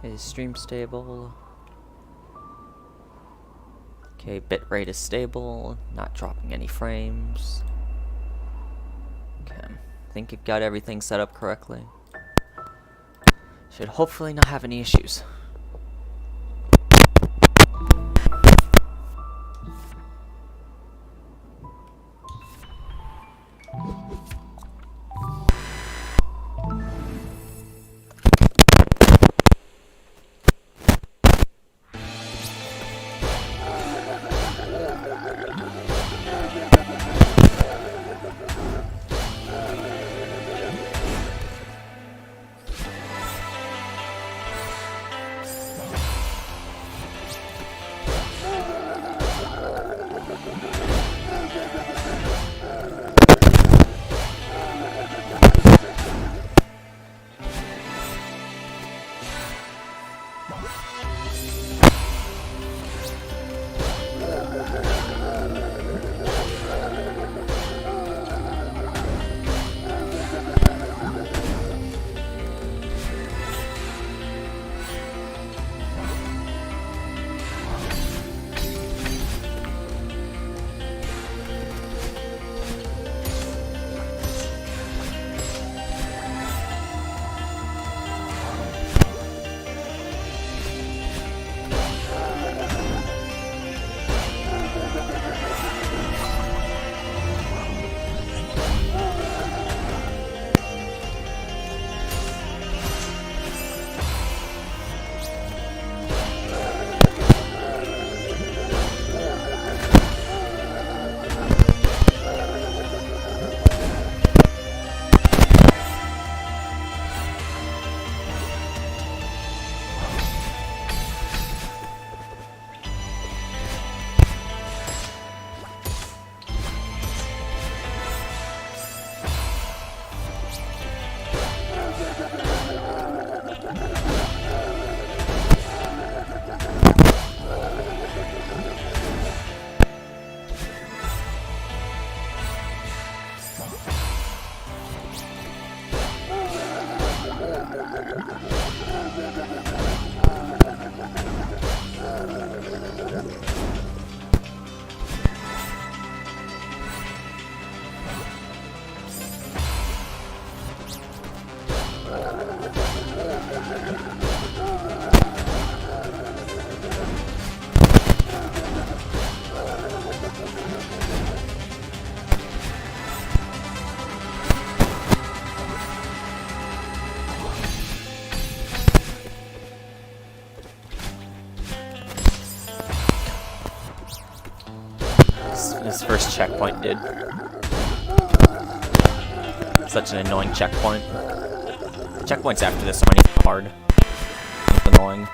Is stream stable? Okay, bitrate is stable, not dropping any frames. Okay, I think you've got everything set up correctly. Should hopefully not have any issues. This first checkpoint did. Such an annoying checkpoint. Checkpoints after this one are hard. It's annoying.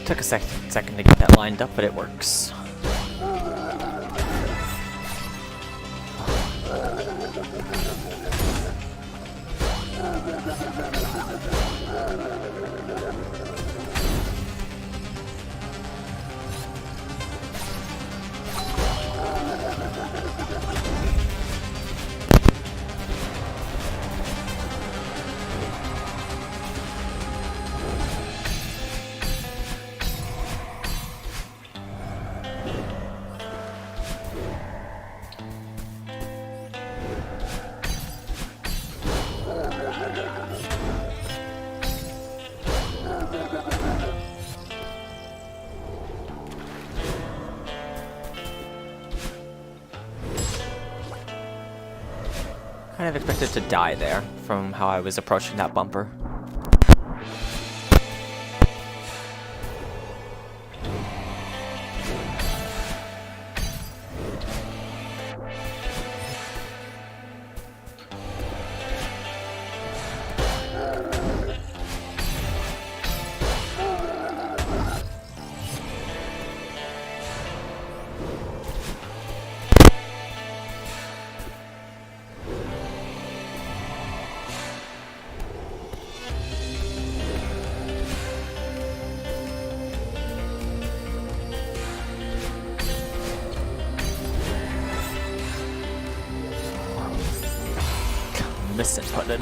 Took a second to get that lined up, but it works. Kind of expected to die there from how I was approaching that bumper. Misinputted.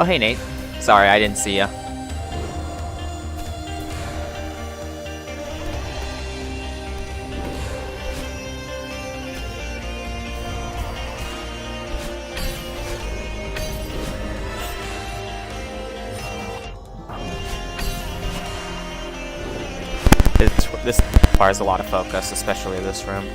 Oh, hey, Nate. Sorry, I didn't see ya. This requires a lot of focus, especially this room.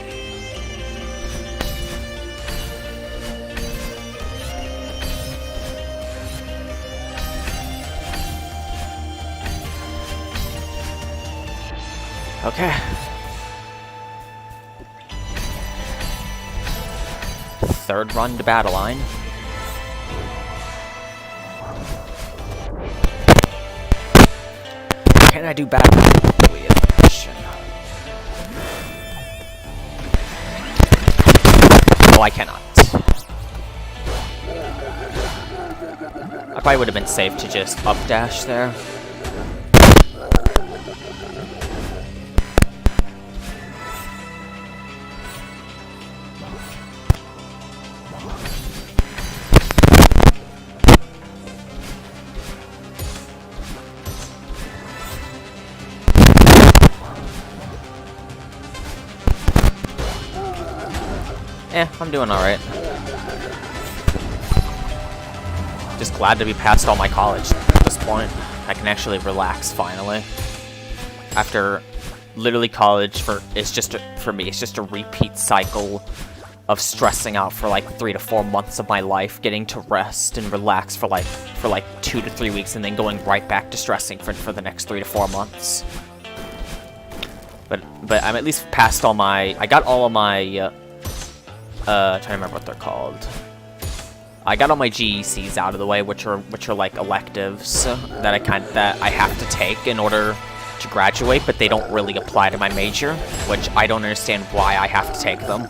Okay. Third run to battle line. Can I do battle? No, I cannot. I probably would have been safe to just updash there. I'm doing alright. Just glad to be past all my college at this point. I can actually relax finally. After literally college for me it's just a repeat cycle of stressing out for like 3 to 4 months of my life, getting to rest and relax for like 2 to 3 weeks, and then going right back to stressing for the next 3 to 4 months. But I'm at least past all my. I got all of my. Trying to remember what they're called. I got all my GECs out of the way, which are like electives that I have to take in order to graduate, but they don't really apply to my major, which I don't understand why I have to take them.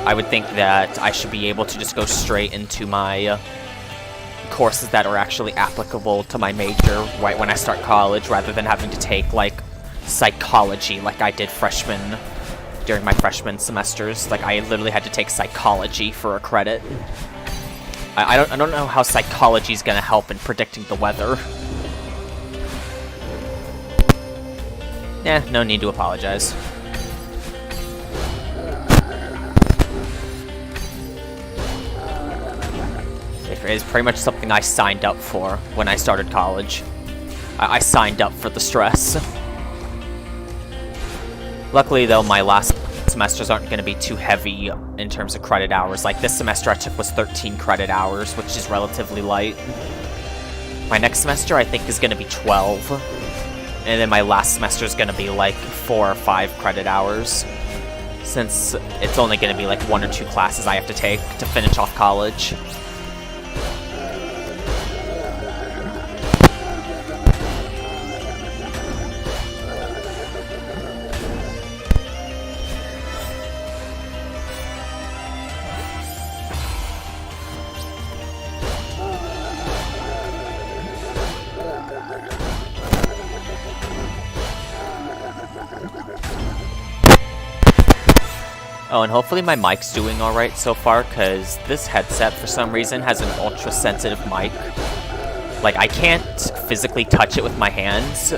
I would think that I should be able to just go straight into my courses that are actually applicable to my major right when I start college, rather than having to take like psychology like I did during my freshman semesters. Like, I literally had to take psychology for a credit. I don't know how psychology is gonna help in predicting the weather. No need to apologize. It is pretty much something I signed up for when I started college. I signed up for the stress. Luckily, though, my last semesters aren't going to be too heavy in terms of credit hours. Like, this semester I took was 13 credit hours, which is relatively light. My next semester, I think, is going to be 12. And then my last semester is going to be, like, 4 or 5 credit hours. since it's only going to be like 1 or 2 classes I have to take to finish off college. Oh, and hopefully my mic's doing alright so far, because this headset, for some reason, has an ultra-sensitive mic. Like, I can't physically touch it with my hands,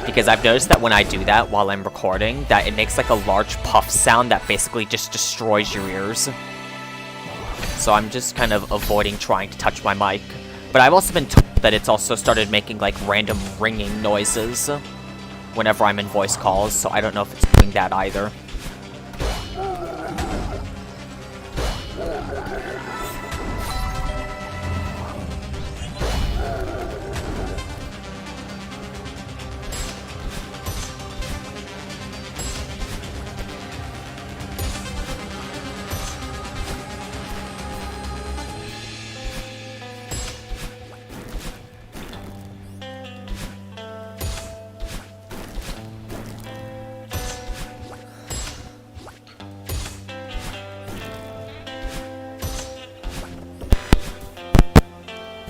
because I've noticed that when I do that while I'm recording, that it makes like a large puff sound that basically just destroys your ears. So I'm just kind of avoiding trying to touch my mic. But I've also been told that it's also started making like random ringing noises whenever I'm in voice calls, so I don't know if it's doing that either.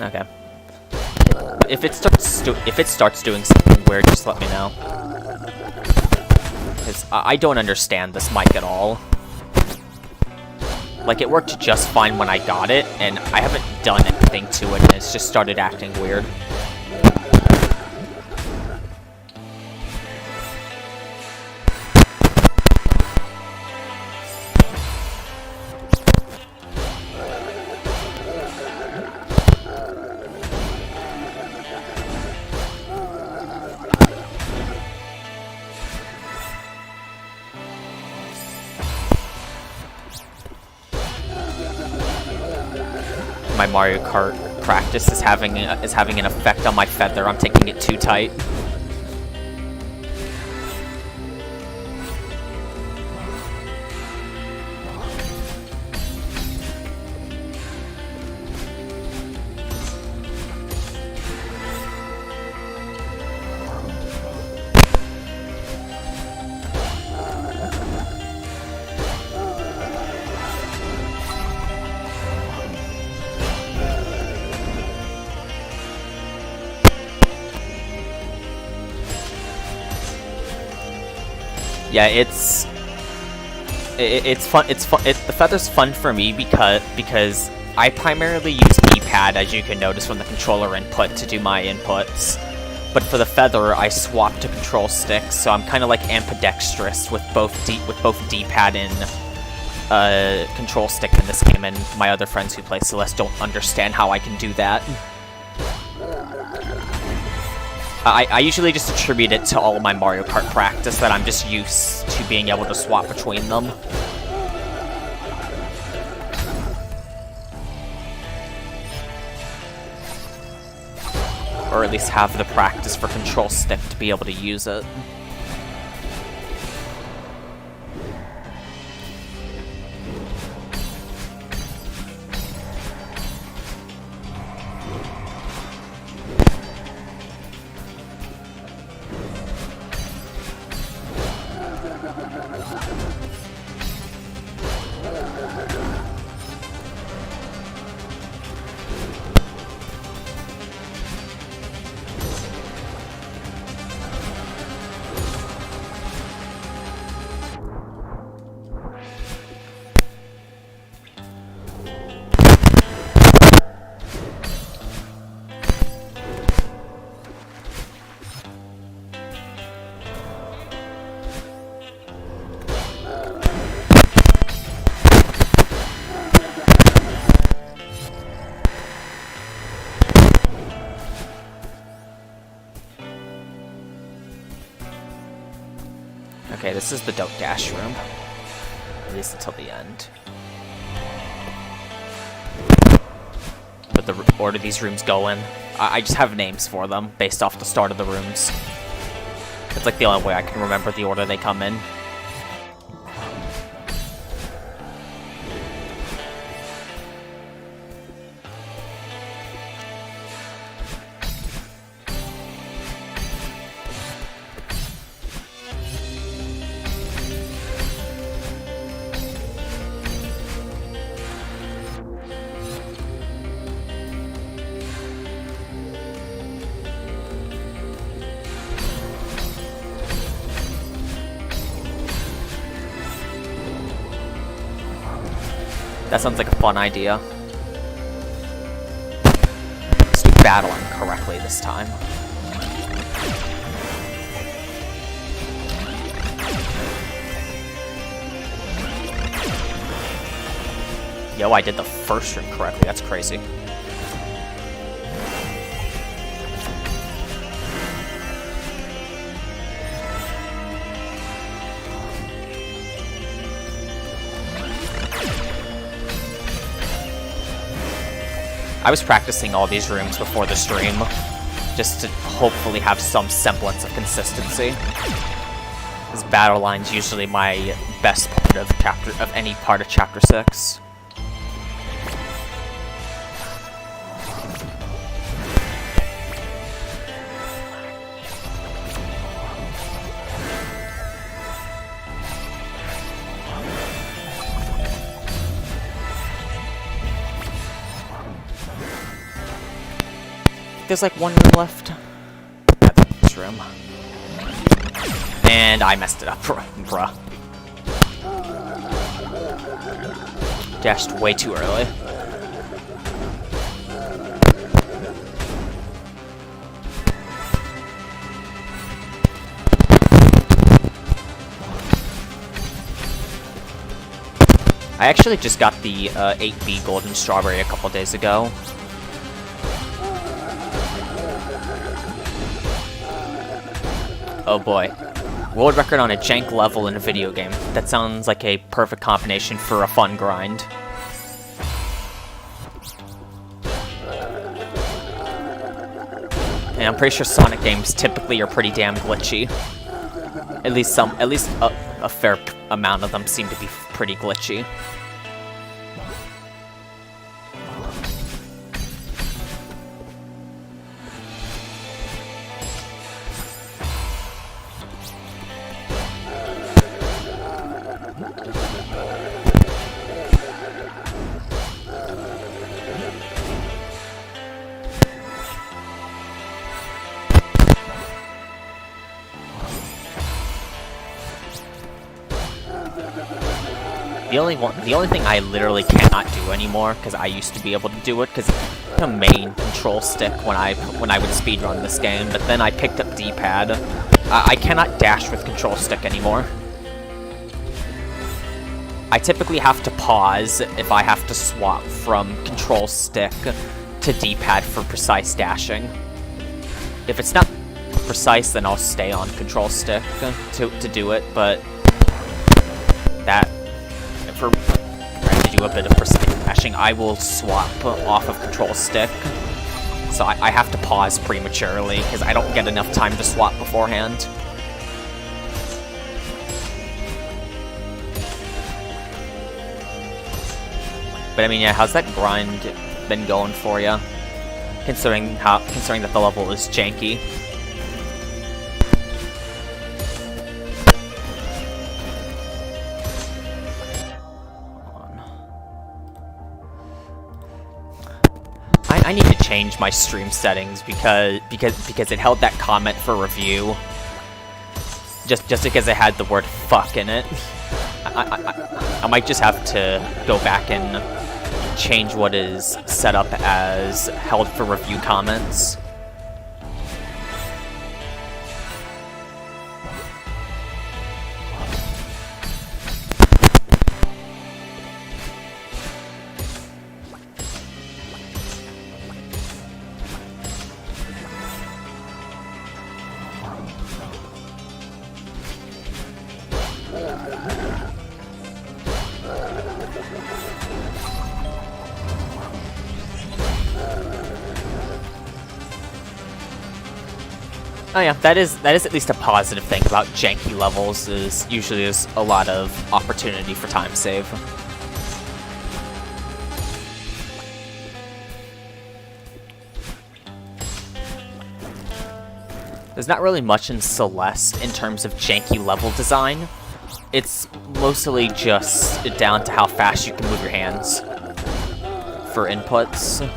Okay. If it starts doing something weird, just let me know. Because I don't understand this mic at all. Like, it worked just fine when I got it, and I haven't done anything to it, and it's just started acting weird. My Mario Kart practice is having an effect on my feather. I'm taking it too tight. Yeah, it's fun. The feather's fun for me because I primarily use D-pad, as you can notice from the controller input, to do my inputs. But for the feather, I swap to control sticks, so I'm kind of like ambidextrous with both D-pad and control stick in this game. And my other friends who play Celeste don't understand how I can do that. I usually just attribute it to all of my Mario Kart practice, that I'm just used to being able to swap between them. Or at least have the practice for control stick to be able to use it. Okay, this is the Don't Dash room. At least until the end. But the order these rooms go in, I just have names for them based off the start of the rooms. It's like the only way I can remember the order they come in. That sounds like a fun idea. Let's do battling correctly this time. Yo, I did the first room correctly. That's crazy. I was practicing all these rooms before the stream, just to hopefully have some semblance of consistency. This battle line's usually my best part of any part of chapter 6. There's like one room left. That's this room. And I messed it up, bruh. Dashed way too early. I actually just got the 8B Golden Strawberry a couple days ago. Oh boy. World record on a jank level in a video game. That sounds like a perfect combination for a fun grind. And I'm pretty sure Sonic games typically are pretty damn glitchy. At least a fair amount of them seem to be pretty glitchy. The only thing I literally cannot do anymore, because I used to be able to do it, because the main control stick when I would speedrun this game, but then I picked up D-pad. I cannot dash with control stick anymore. I typically have to pause if I have to swap from control stick to D-pad for precise dashing. If it's not precise, then I'll stay on control stick to do it, but that... For trying to do a bit of precise dashing, I will swap off of control stick. So I have to pause prematurely, because I don't get enough time to swap beforehand. But I mean, yeah, how's that grind been going for you? Considering that the level is janky. I need to change my stream settings because it held that comment for review. Just because it had the word fuck in it. I might just have to go back and change what is set up as held for review comments. Oh yeah, that is at least a positive thing about janky levels, is usually there's a lot of opportunity for time save. There's not really much in Celeste in terms of janky level design. It's mostly just down to how fast you can move your hands for inputs.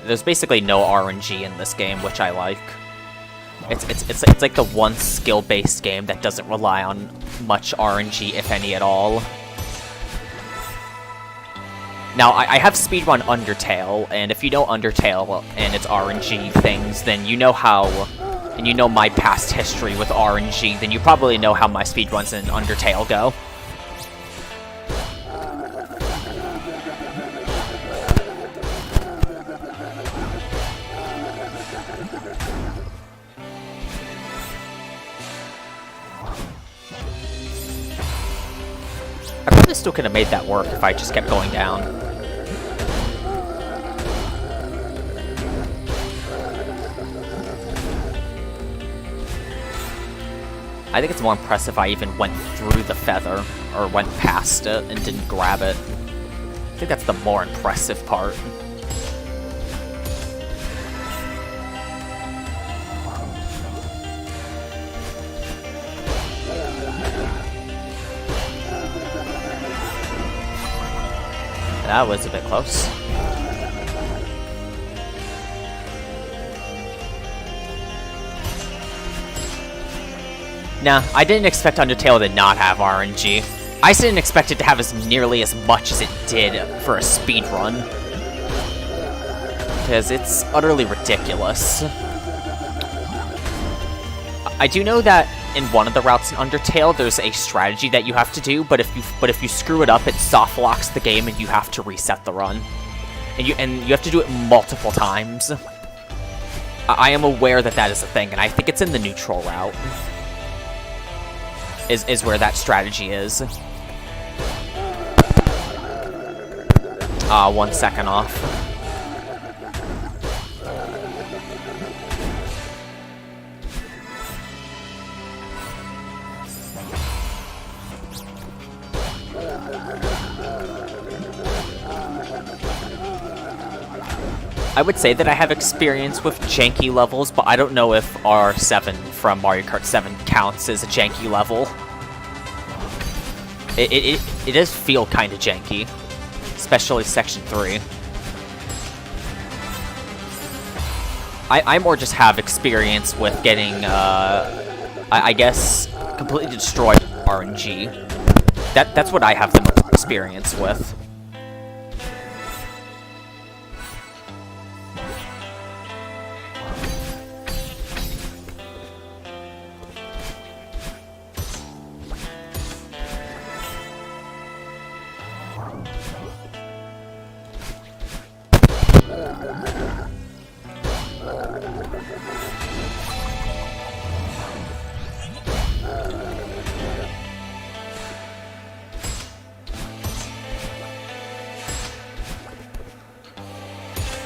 There's basically no RNG in this game, which I like. It's like the one skill-based game that doesn't rely on much RNG, if any at all. Now, I have speedrun Undertale, and if you know Undertale and its RNG things, then you know how, and you know my past history with RNG, then you probably know how my speedruns in Undertale go. I probably still could have made that work if I just kept going down. I think it's more impressive I even went through the feather, or went past it and didn't grab it. I think that's the more impressive part. That was a bit close. Nah, I didn't expect Undertale to not have RNG. I just didn't expect it to have as nearly as much as it did for a speedrun. Because it's utterly ridiculous. I do know that in one of the routes in Undertale, there's a strategy that you have to do, but if you screw it up, it soft locks the game and you have to reset the run. And you have to do it multiple times. I am aware that that is a thing, and I think it's in the neutral route. Is where that strategy is. 1 second off. I would say that I have experience with janky levels, but I don't know if R7 from Mario Kart 7 counts as a janky level. It does feel kind of janky, especially Section 3. I more just have experience with getting, I guess, completely destroyed RNG. That's what I have the most experience with.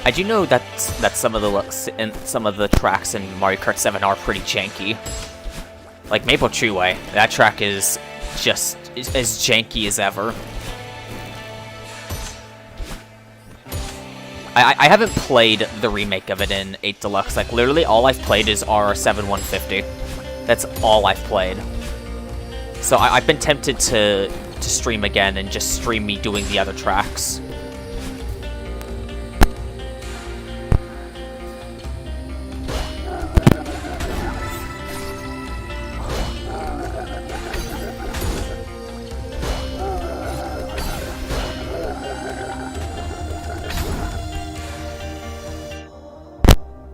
I do know that some of the looks and some of the tracks in Mario Kart 7 are pretty janky. Like Maple Treeway, that track is just as janky as ever. I haven't played the remake of it in 8 Deluxe. Like literally all I've played is R7 150. That's all I've played. So I've been tempted to stream again and just stream me doing the other tracks.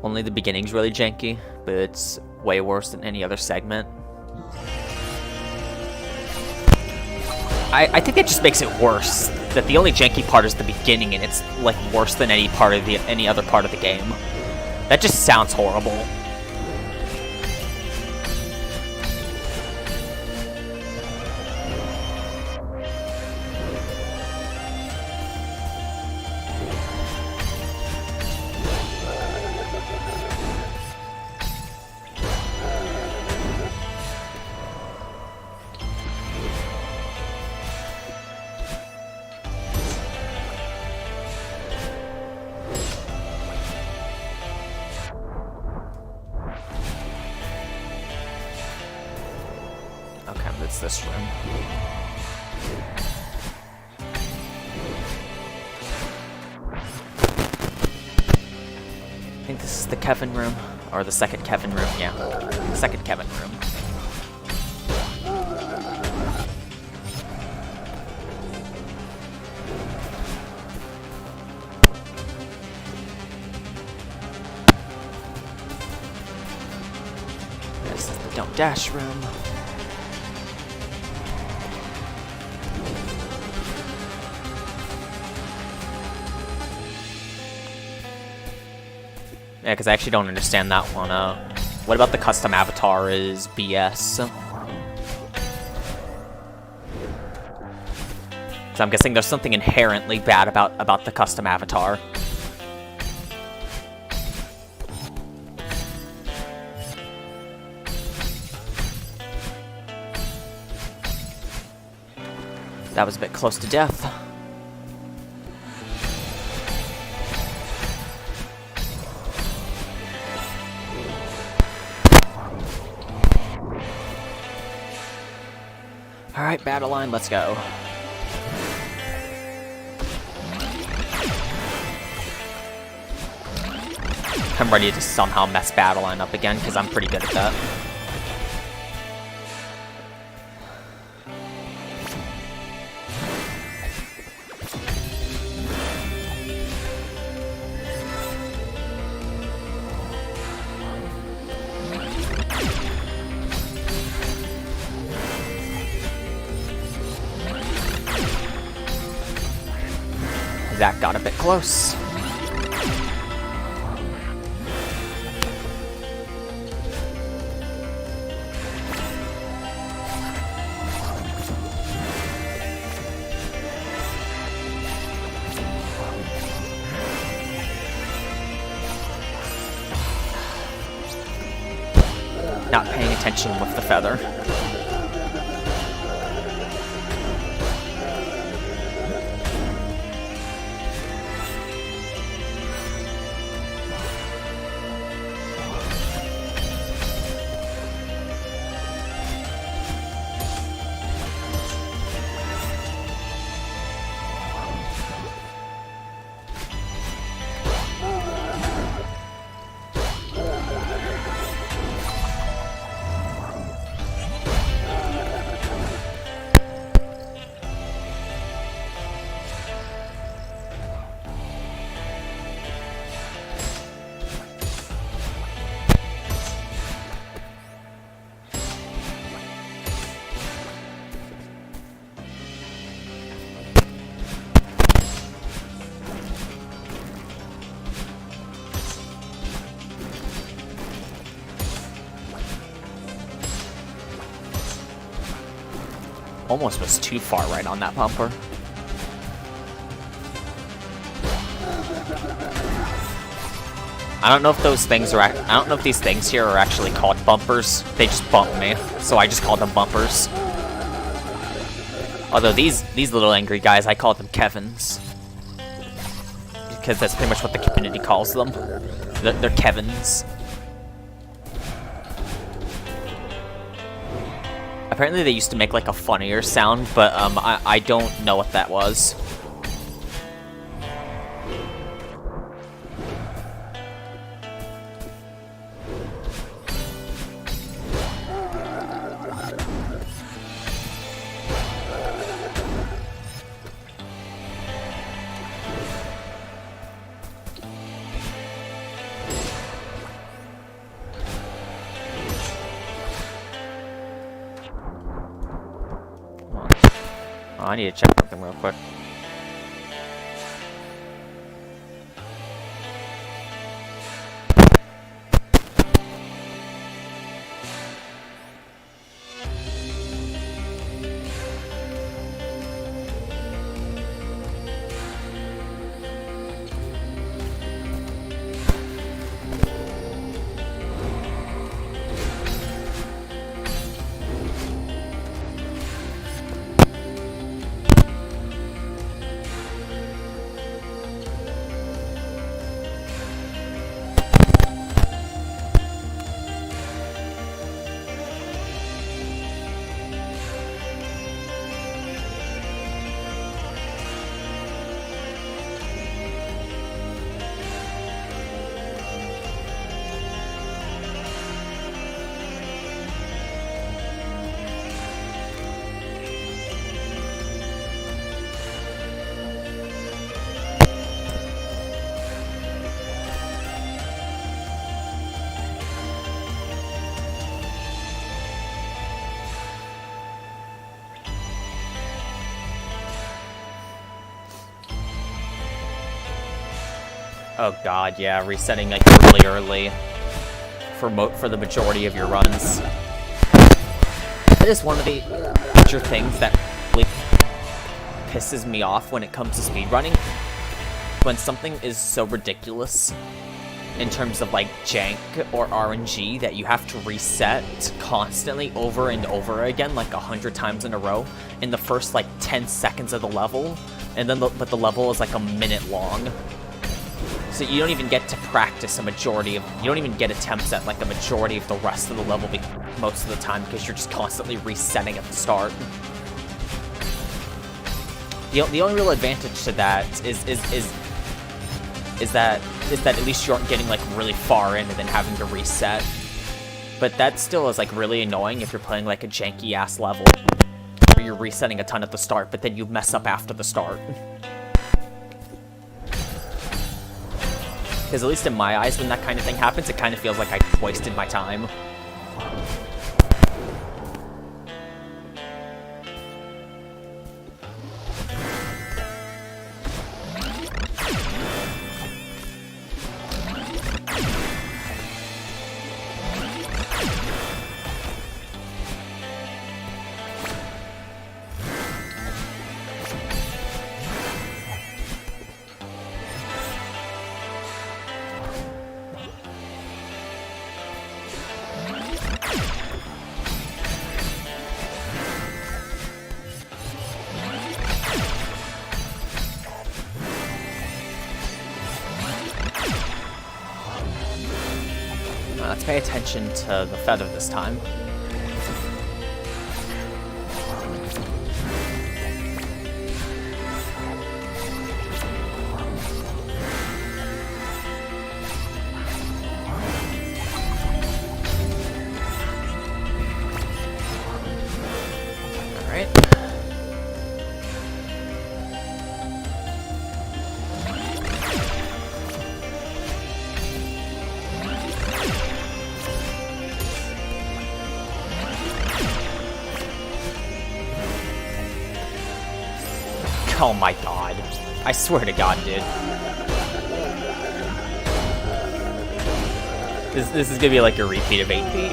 Only the beginning's really janky, but it's way worse than any other segment. I think that just makes it worse. That the only janky part is the beginning, and it's like worse than any other part of the game. That just sounds horrible. Okay, that's this room. I think this is the Kevin room. Or the second Kevin room, yeah. Second Kevin room. This is the don't dash room. Yeah, because I actually don't understand that one. What about the custom avatar is BS? So I'm guessing there's something inherently bad about the custom avatar. That was a bit close to death. Alright, battle line, let's go. I'm ready to somehow mess battle line up again, because I'm pretty good at that. That got a bit close. Not paying attention with the feather. Almost was too far right on that bumper. I don't know if those things are. I don't know if these things here are actually called bumpers. They just bumped me, so I just called them bumpers. Although these little angry guys, I call them Kevins, because that's pretty much what the community calls them. They're Kevins. Apparently they used to make like a funnier sound, but I don't know what that was. Oh, I need to check something real quick. Oh god, yeah, resetting like really early for the majority of your runs. That is one of the major things that really pisses me off when it comes to speedrunning. When something is so ridiculous in terms of like jank or RNG that you have to reset constantly over and over again like 100 times in a row in the first like 10 seconds of the level, and then but the level is like a minute long. So you don't even get to practice you don't even get attempts at like a majority of the rest of the level most of the time because you're just constantly resetting at the start. The only real advantage to that is that at least you aren't getting like really far in and then having to reset. But that still is like really annoying if you're playing like a janky ass level where you're resetting a ton at the start, but then you mess up after the start. Because at least in my eyes, when that kind of thing happens, it kind of feels like I wasted my time. Let's pay attention to the feather this time. Alright. Oh my god. I swear to god, dude. This is gonna be like a repeat of 8B.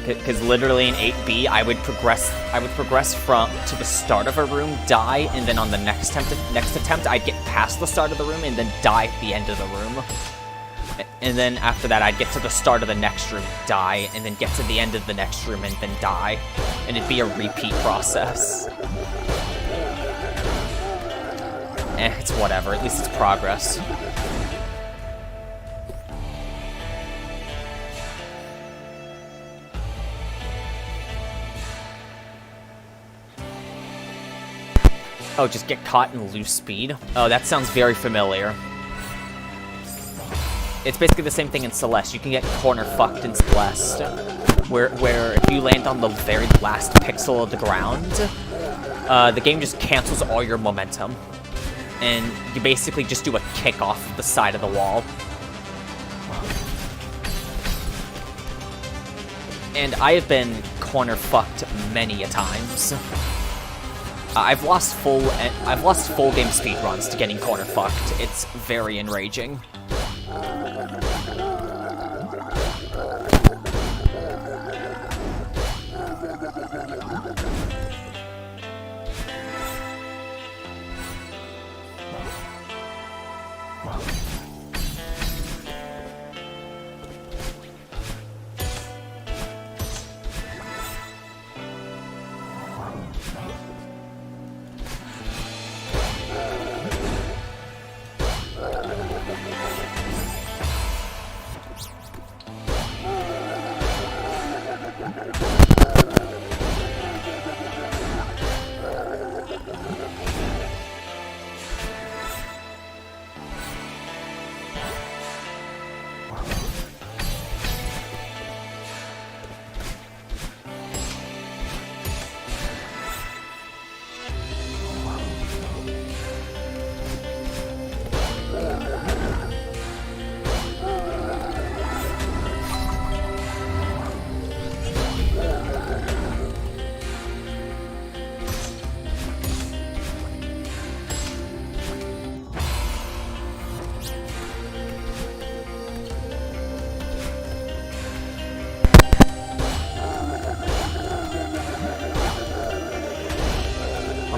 Because literally in 8B, I would progress to the start of a room, die, and then on the next attempt, I'd get past the start of the room and then die at the end of the room. And then after that, I'd get to the start of the next room, die, and then get to the end of the next room and then die. And it'd be a repeat process. It's whatever, at least it's progress. Oh, just get caught and lose speed? Oh, that sounds very familiar. It's basically the same thing in Celeste. You can get corner fucked in Celeste, where if you land on the very last pixel of the ground, the game just cancels all your momentum. And you basically just do a kick off the side of the wall. And I have been corner fucked many a times. I've lost full game speedruns to getting corner fucked. It's very enraging.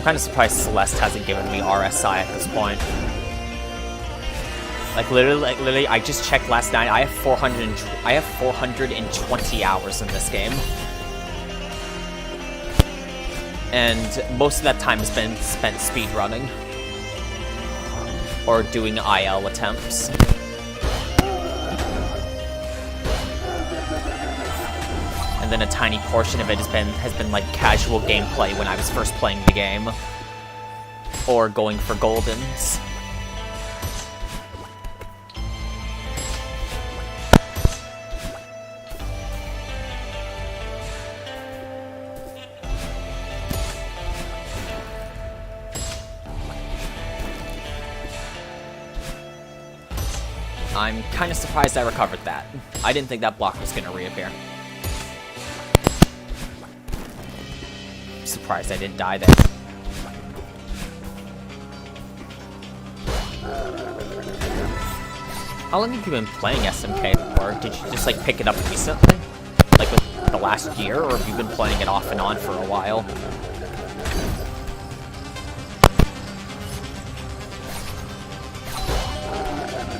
kind of surprised Celeste hasn't given me RSI at this point. Like literally, I just checked last night. I have 420 hours in this game, and most of that time has been spent speedrunning or doing IL attempts. And then a tiny portion of it has been like casual gameplay when I was first playing the game, or going for goldens. I'm kind of surprised I recovered that. I didn't think that block was going to reappear. Surprised I didn't die there. How long have you been playing SMK for? Did you just like pick it up recently? Like with the last year? Or have you been playing it off and on for a while?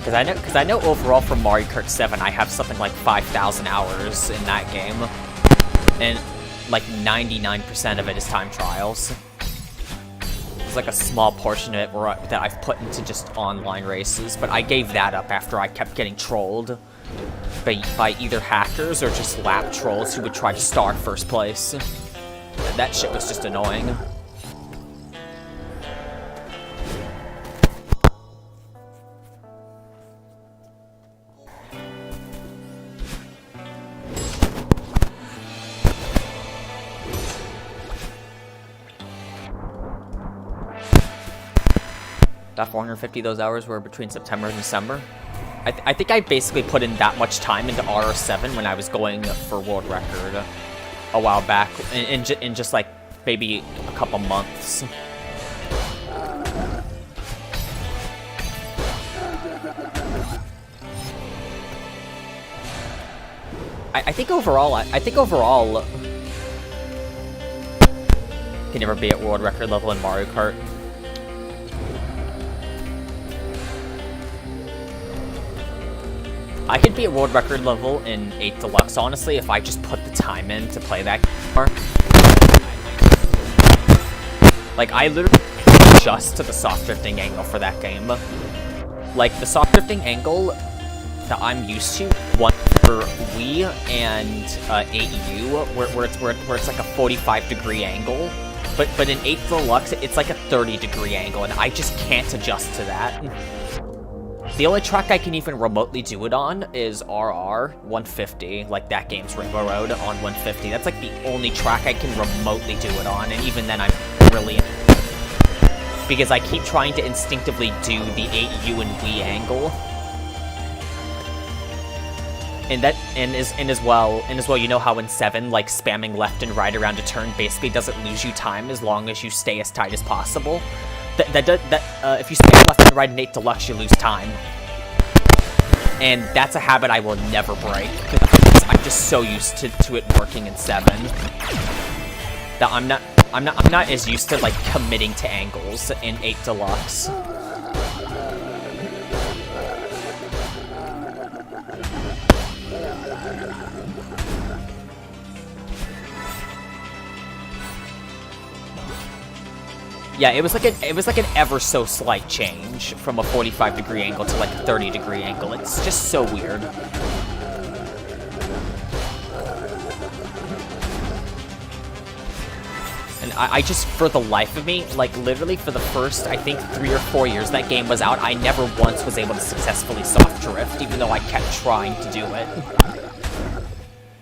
Because I know overall for Mario Kart 7 I have something like 5,000 hours in that game, and like 99% of it is time trials. There's like a small portion of it that I've put into just online races, but I gave that up after I kept getting trolled by either hackers or just lap trolls who would try to star first place. That shit was just annoying. That 450 those hours were between September and December. I think I basically put in that much time into RR7 when I was going for world record a while back, in just like maybe a couple months. I think overall, can never be at world record level in Mario Kart. I could be at world record level in 8 Deluxe, honestly, if I just put the time in to play that game. Like, I literally adjust to the soft drifting angle for that game. Like, the soft drifting angle that I'm used to, one for Wii and 8U, where it's like a 45-degree angle. But in 8 Deluxe, it's like a 30-degree angle, and I just can't adjust to that. The only track I can even remotely do it on is RR 150, like that game's Rainbow Road on 150. That's like the only track I can remotely do it on, and even then I'm really... because I keep trying to instinctively do the 8U and Wii angle. And as well, you know how in 7, like, spamming left and right around a turn basically doesn't lose you time as long as you stay as tight as possible? If you spam left and right in 8 Deluxe, you lose time. And that's a habit I will never break. I'm just so used to it working in 7 that I'm not as used to like committing to angles in 8 Deluxe. Yeah, it was like an ever so slight change from a 45-degree angle to like a 30-degree angle. It's just so weird. And I just, for the life of me, like literally for the first, I think 3 or 4 years that game was out, I never once was able to successfully soft drift, even though I kept trying to do it.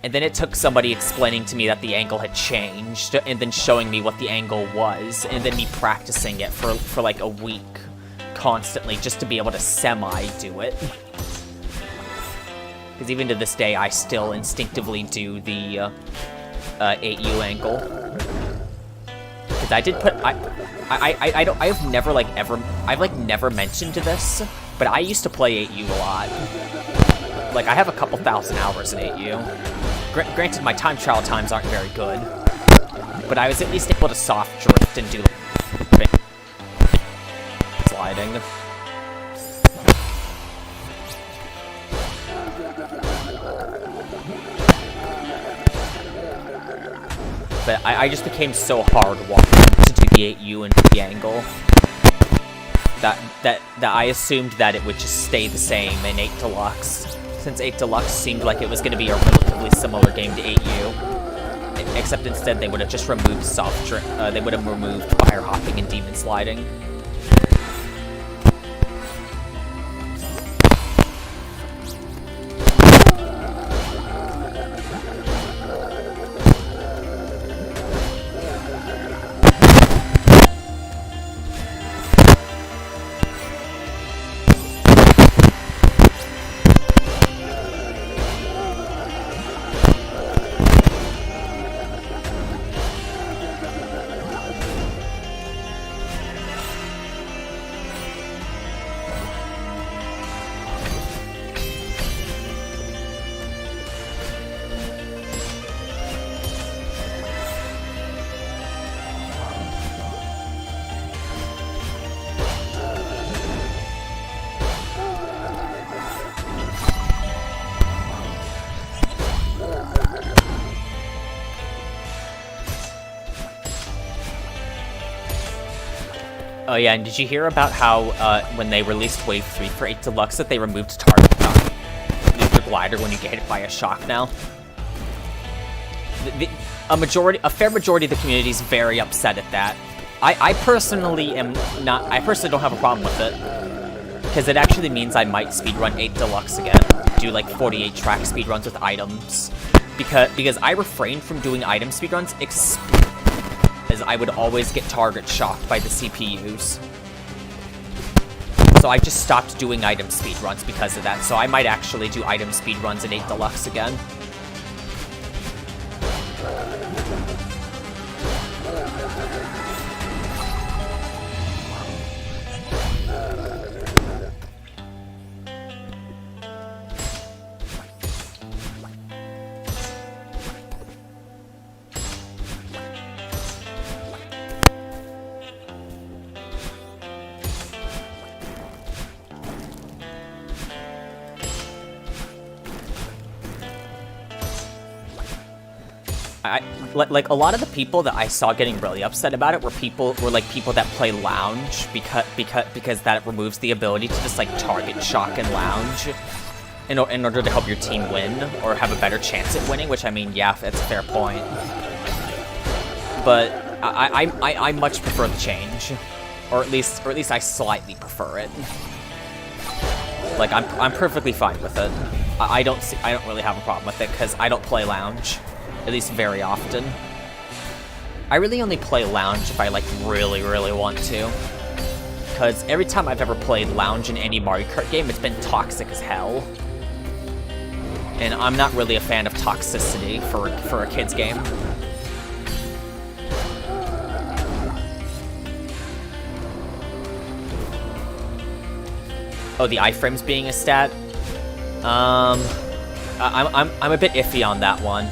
And then it took somebody explaining to me that the angle had changed, and then showing me what the angle was, and then me practicing it for like a week, constantly, just to be able to semi-do it. Because even to this day, I still instinctively do the 8U angle. Because I did put, I've never, like, I've never mentioned this, but I used to play 8U a lot. Like, I have a couple thousand hours in 8U. Granted, my time trial times aren't very good, but I was at least able to soft drift and do sliding. But I just became so hard walking to do the 8U and the angle that I assumed that it would just stay the same in 8 Deluxe, since 8 Deluxe seemed like it was going to be a relatively similar game to 8U, except instead they would have just removed they would have removed fire hopping and demon sliding. Oh yeah, and did you hear about how when they released Wave 3 for 8 Deluxe that they removed target your glider when you get hit by a shock now? A fair majority of the community is very upset at that. I personally don't have a problem with it, because it actually means I might speedrun 8 Deluxe again, do like 48 track speedruns with items, because I refrained from doing item speedruns as I would always get target shocked by the CPUs. So I just stopped doing item speedruns because of that, so I might actually do item speedruns in 8 Deluxe again. Like a lot of the people that I saw getting really upset about it were people that play lounge because that removes the ability to just like target shock and lounge in order to help your team win or have a better chance at winning. Which, I mean, yeah, that's a fair point. But I much prefer the change, or at least I slightly prefer it. Like I'm perfectly fine with it. I don't really have a problem with it because I don't play lounge. At least very often. I really only play lounge if I like really want to. Because every time I've ever played lounge in any Mario Kart game, it's been toxic as hell. And I'm not really a fan of toxicity for a kid's game. Oh, the iframes being a stat? I'm a bit iffy on that one.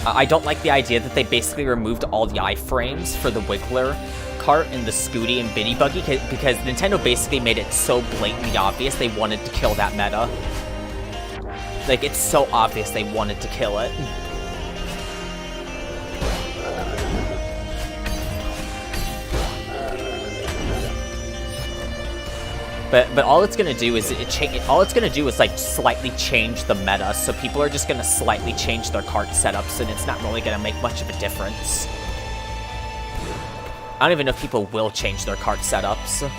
I don't like the idea that they basically removed all the iframes for the Wiggler cart and the Scooty and Bitty Buggy because Nintendo basically made it so blatantly obvious they wanted to kill that meta. Like, it's so obvious they wanted to kill it. But all it's gonna do is like slightly change the meta, so people are just gonna slightly change their cart setups, and it's not really gonna make much of a difference. I don't even know if people will change their cart setups.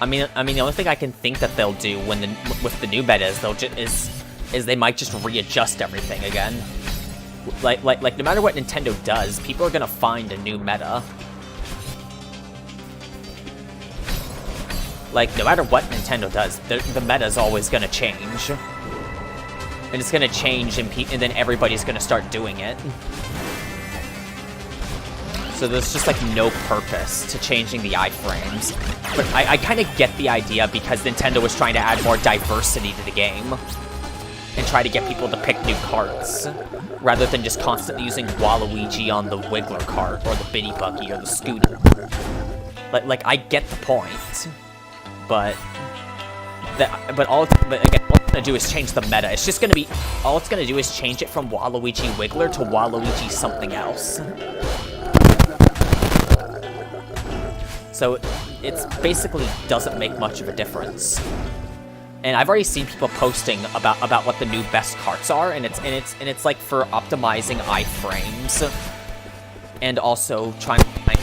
I mean, the only thing I can think that they'll do with the new meta is they might just readjust everything again. Like no matter what Nintendo does, people are gonna find a new meta. Like, no matter what Nintendo does, the meta is always gonna change, and it's gonna change, and then everybody's gonna start doing it. So there's just like no purpose to changing the iframes. But I kind of get the idea because Nintendo was trying to add more diversity to the game. And try to get people to pick new carts. Rather than just constantly using Waluigi on the Wiggler cart, or the Bitty Buggy, or the Scooter. Like I get the point. But again, all it's gonna do is change the meta. It's just gonna be, all it's gonna do is change it from Waluigi Wiggler to Waluigi something else. So it's basically doesn't make much of a difference. And I've already seen people posting about what the new best carts are, and it's like for optimizing iframes, and also trying to find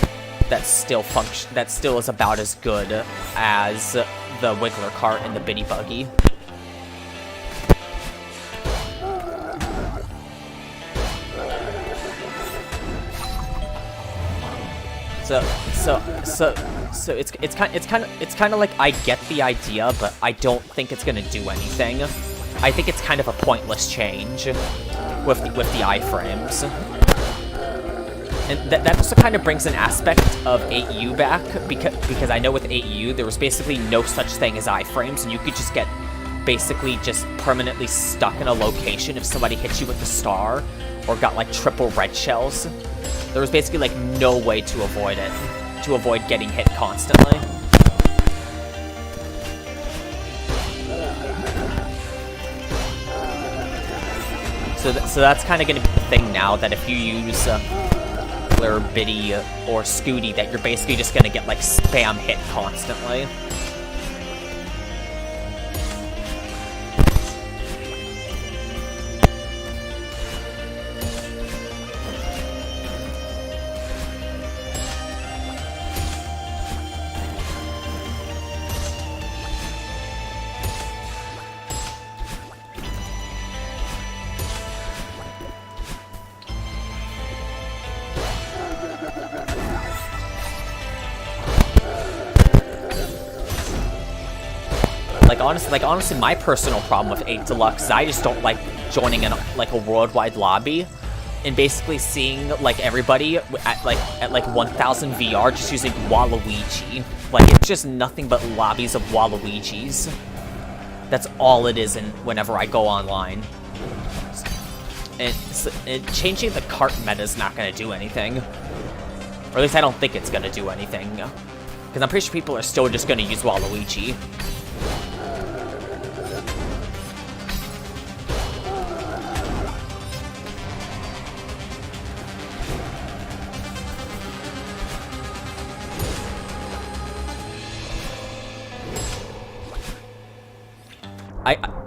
that still is about as good as the Wiggler cart and the Bitty Buggy. So it's kind of like I get the idea, but I don't think it's gonna do anything. I think it's kind of a pointless change with the iframes. And that also kind of brings an aspect of 8U back, because I know with 8U there was basically no such thing as iframes, and you could just get basically just permanently stuck in a location if somebody hit you with a star or got like triple red shells. There was basically like no way to avoid it, to avoid getting hit constantly. So that's kind of going to be the thing now, that if you use Wiggler, Bitty, or Scooty, that you're basically just going to get like spam hit constantly. Honestly, my personal problem with 8 Deluxe is I just don't like joining in like a worldwide lobby and basically seeing like everybody at like 1000 VR just using Waluigi. Like, it's just nothing but lobbies of Waluigis. That's all it is whenever I go online. And changing the cart meta is not going to do anything. Or at least I don't think it's going to do anything. Because I'm pretty sure people are still just going to use Waluigi.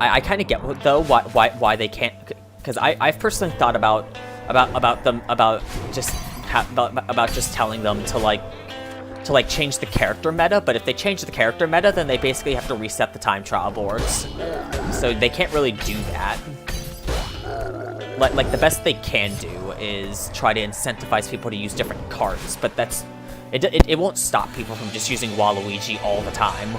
I kind of get though why they can't, because I've personally thought about just telling them to like change the character meta, but if they change the character meta, then they basically have to reset the time trial boards, so they can't really do that. Like the best they can do is try to incentivize people to use different carts, but it won't stop people from just using Waluigi all the time.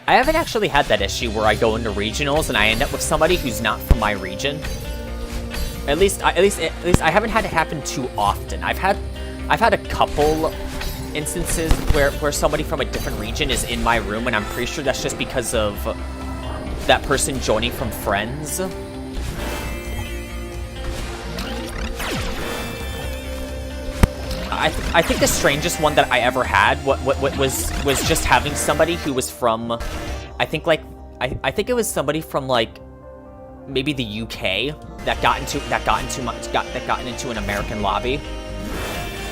I haven't actually had that issue where I go into regionals and I end up with somebody who's not from my region. At least I haven't had it happen too often. I've had a couple instances where somebody from a different region is in my room, and I'm pretty sure that's just because of that person joining from friends. I think the strangest one that I ever had was just having somebody who was from, I think it was somebody from like maybe the UK that got into an American lobby.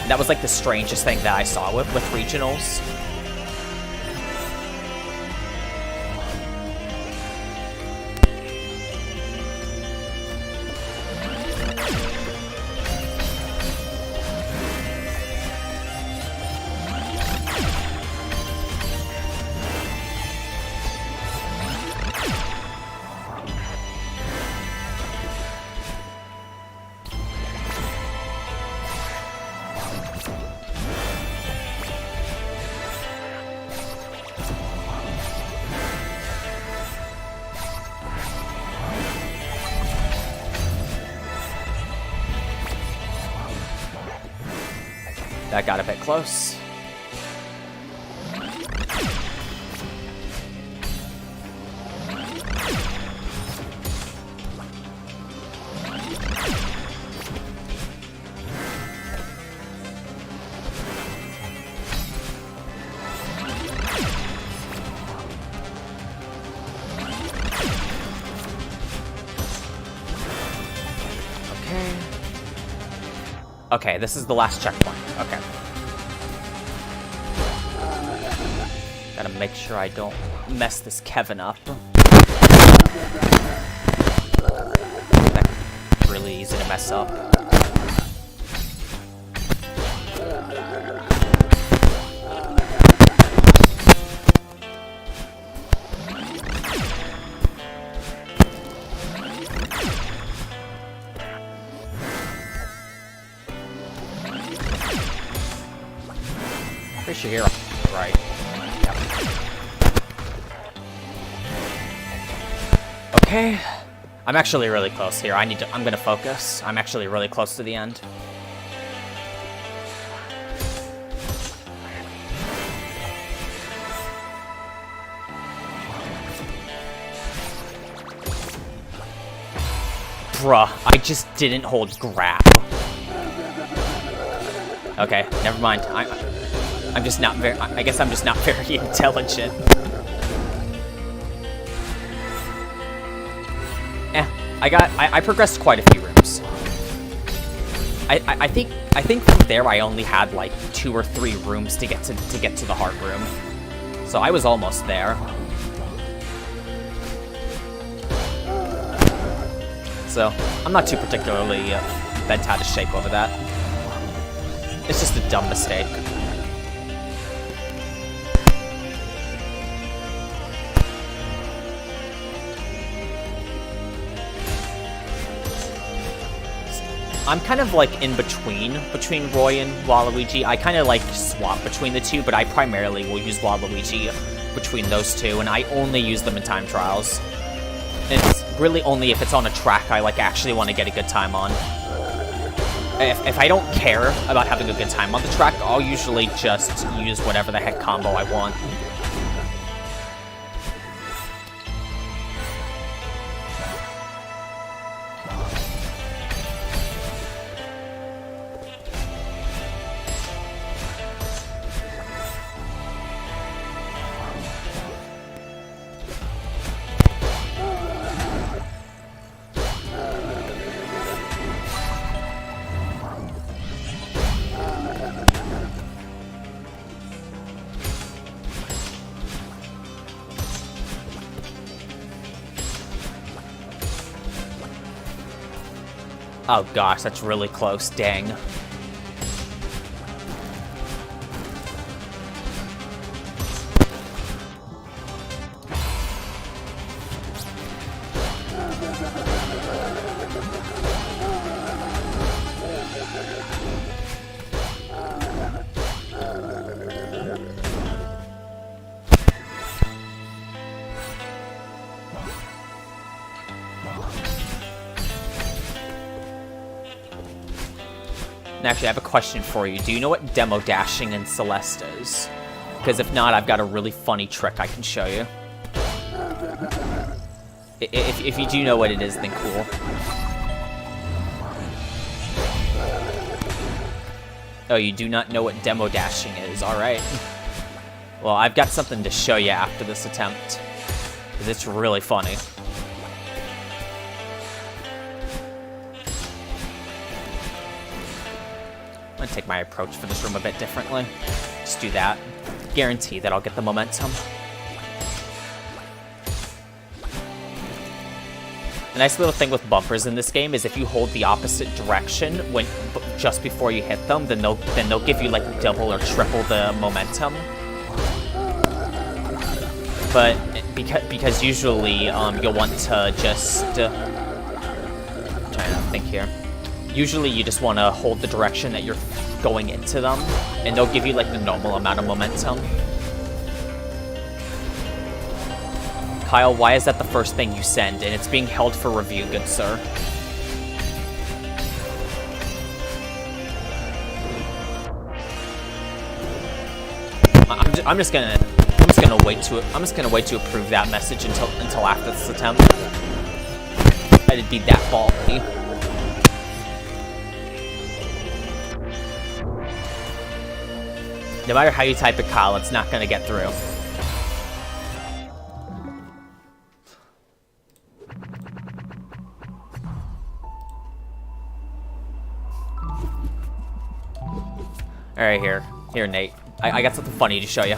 That was like the strangest thing that I saw with regionals. That got a bit close. Okay, this is the last checkpoint. Okay. Gotta make sure I don't mess this Kevin up. That's really easy to mess up. Pretty sure you're right. Yep. Okay. I'm actually really close here. I'm gonna focus. I'm actually really close to the end. Bruh, I just didn't hold grab. Okay, never mind. I'm just not very. I guess I'm just not very intelligent. I progressed quite a few rooms. I think from there I only had like 2 or 3 rooms to get to the heart room. So I was almost there. So I'm not too particularly bent out of shape over that. It's just a dumb mistake. I'm kind of like in between Roy and Waluigi. I kind of like swap between the two, but I primarily will use Waluigi between those two, and I only use them in time trials. And it's really only if it's on a track I like actually want to get a good time on. If I don't care about having a good time on the track, I'll usually just use whatever the heck combo I want. Oh gosh, that's really close, dang. And actually, I have a question for you. Do you know what demo dashing in Celeste is? Because if not, I've got a really funny trick I can show you. If you do know what it is, then cool. Oh, you do not know what demo dashing is. Alright. Well, I've got something to show you after this attempt. Because it's really funny. I'm gonna take my approach for this room a bit differently. Just do that. Guarantee that I'll get the momentum. The nice little thing with bumpers in this game is if you hold the opposite direction when just before you hit them, then they'll give you like double or triple the momentum. But because usually you'll want to just I'm trying to think here. Usually you just want to hold the direction that you're going into them, and they'll give you like the normal amount of momentum. Kyle, why is that the first thing you send? And it's being held for review, good sir. I'm just gonna wait to approve that message until after this attempt. I'd be that ballsy. No matter how you type it, Kyle, it's not gonna get through. Alright, here, Nate. I got something funny to show you.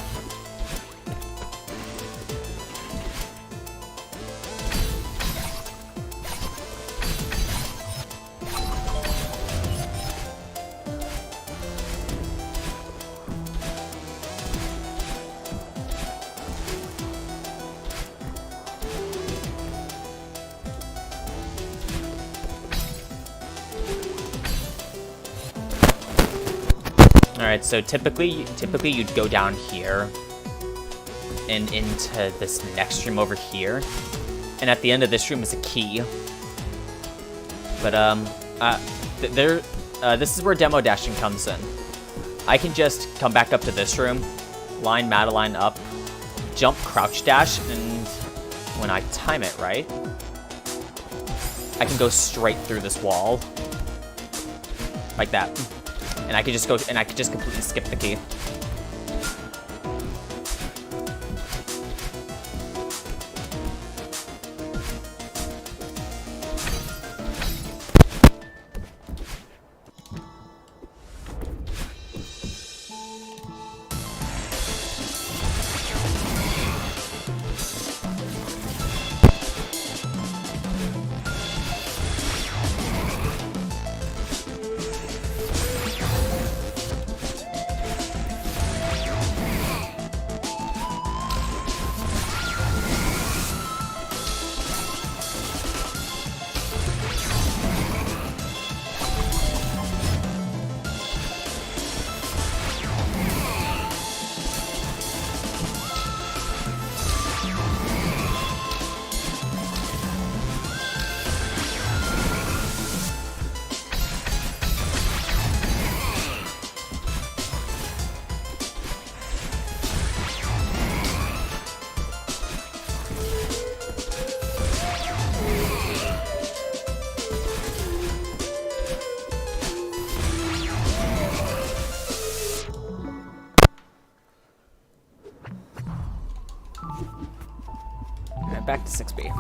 Alright, so typically you'd go down here and into this next room over here. And at the end of this room is a key. But, this is where demo dashing comes in. I can just come back up to this room, line Madeline up, jump crouch dash, and when I time it right, I can go straight through this wall. Like that. And I could just completely skip the key. Back to 6B.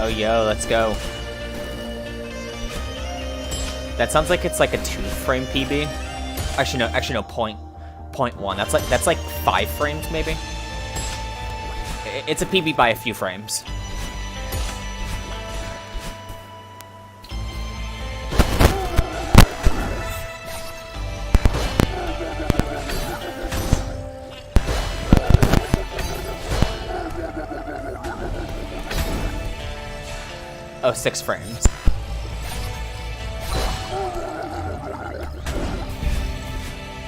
Oh, yo, let's go. That sounds like it's like a 2-frame PB. Actually, no, point 1. That's like 5 frames, maybe. It's a PB by a few frames. Oh, 6 frames.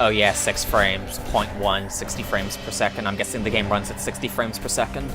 Oh yeah, 6 frames, 0.1, 60 frames per second. I'm guessing the game runs at 60 frames per second.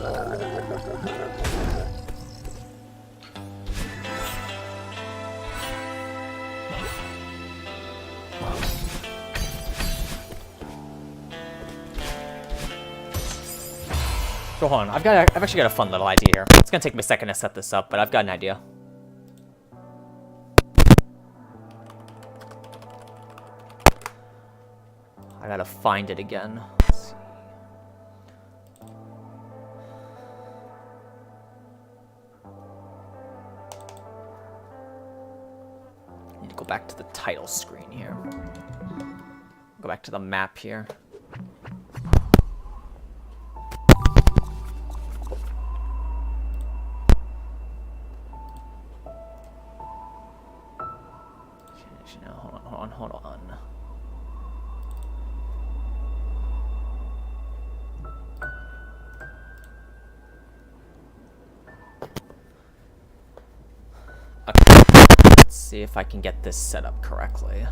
So hold on, I've actually got a fun little idea here. It's gonna take me a second to set this up, but I've got an idea. I gotta find it again. Let's see. I need to go back to the title screen here. Go back to the map here. No, hold on. Okay, let's see if I can get this set up correctly.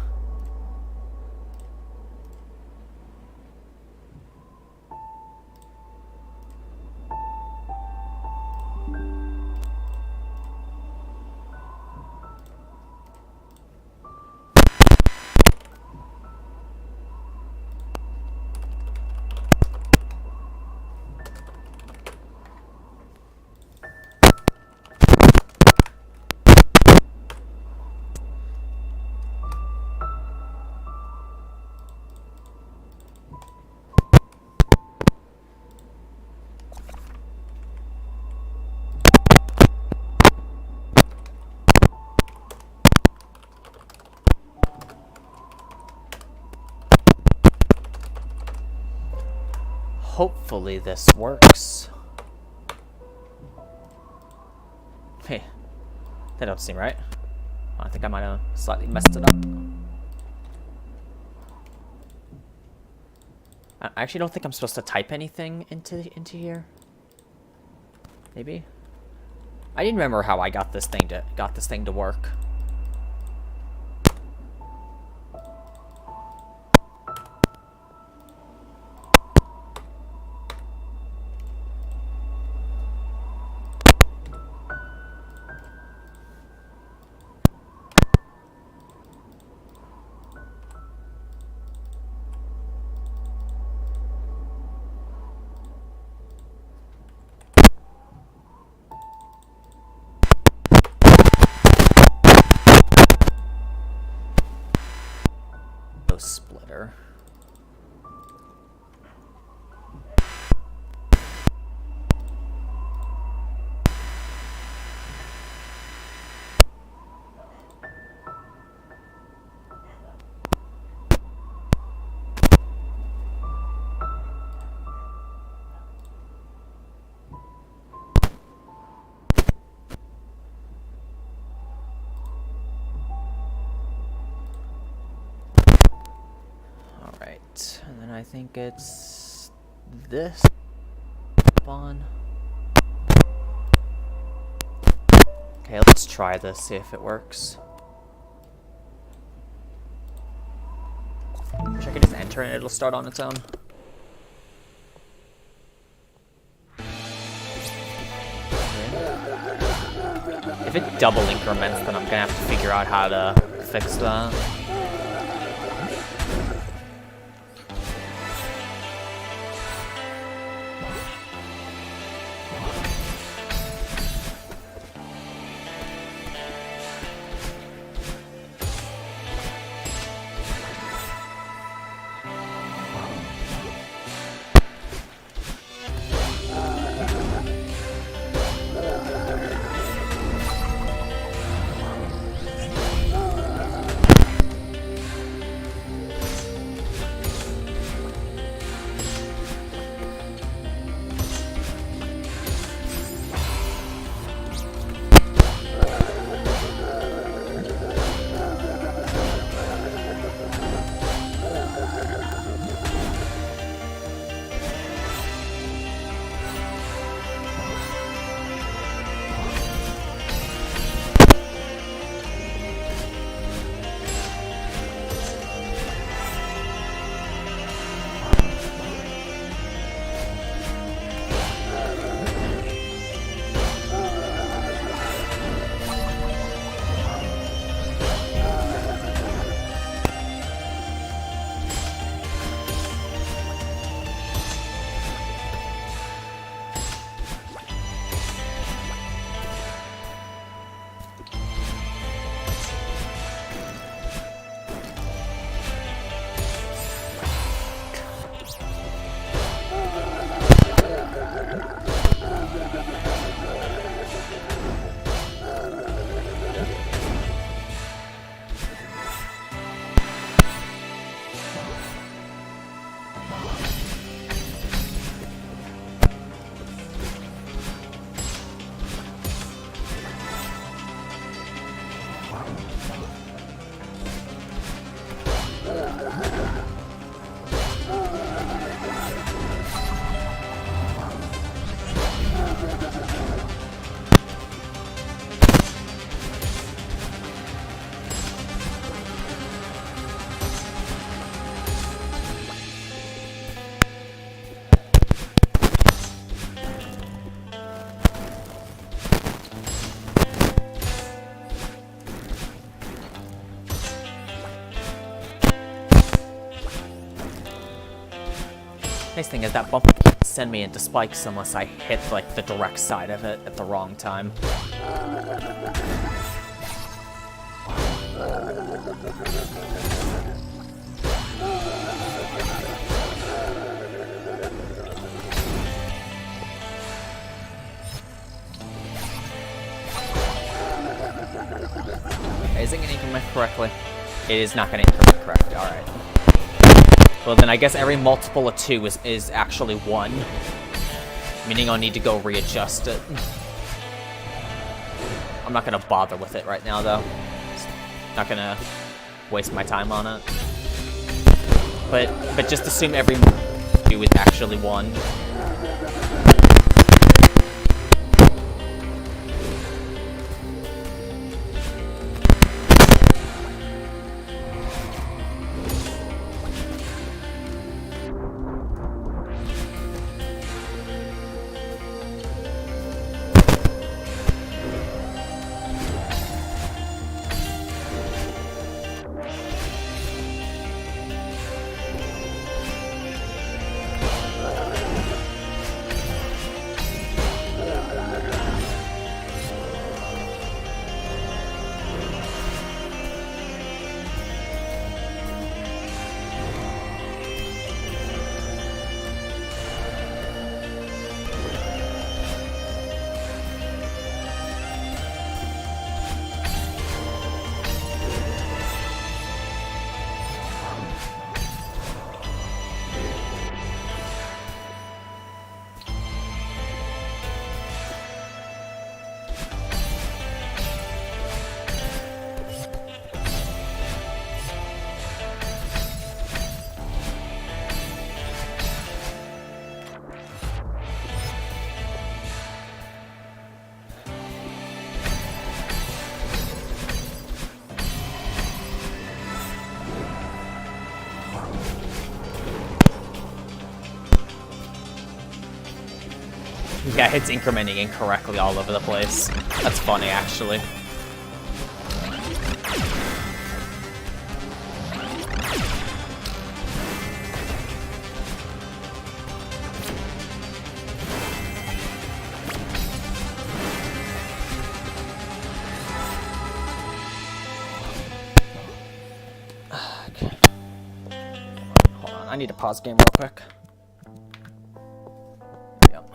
Hopefully this works. Hey, that don't seem right. I think I might have slightly messed it up. I actually don't think I'm supposed to type anything into here. Maybe. I didn't remember how I got this thing to work. Splitter. And then I think it's this spawn. Okay, let's try this, see if it works. Wish I could just enter and it'll start on its own. If it double increments, then I'm gonna have to figure out how to fix that. Nice thing is that bump can't send me into spikes unless I hit, like, the direct side of it at the wrong time. Is it going to increment correctly? It is not going to increment correctly. Alright. Well, then I guess every multiple of 2 is actually 1. Meaning I'll need to go readjust it. I'm not going to bother with it right now, though. Not going to waste my time on it. But just assume every 2 is actually 1. Yeah, it's incrementing incorrectly all over the place. That's funny, actually. Okay. Hold on, I need to pause game real quick. Yep.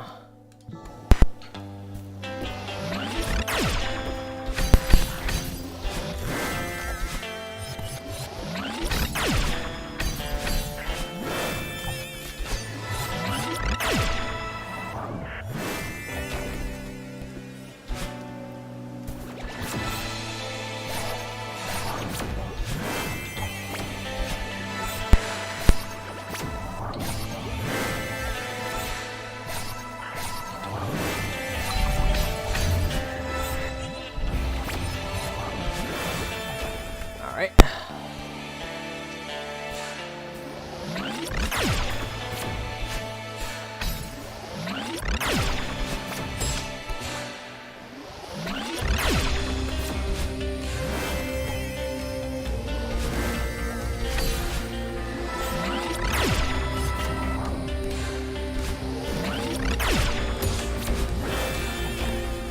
Alright.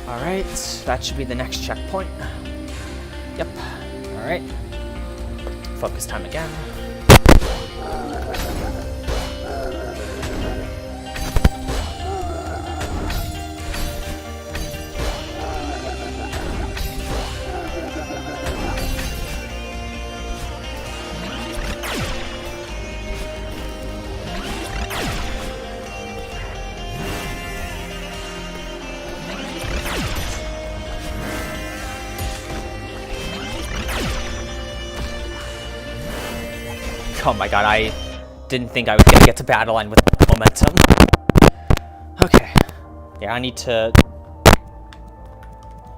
Alright, that should be the next checkpoint. Yep. Alright. Focus time again. Oh my god, I didn't think I was gonna get to battle line with momentum. Okay. Yeah, I need to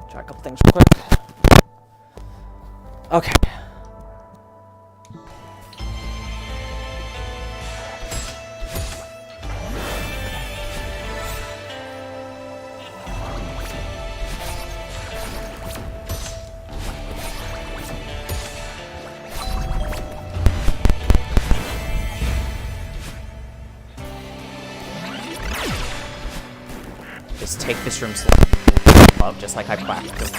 try a couple things real quick. Okay. is take this room slow, just like I practiced.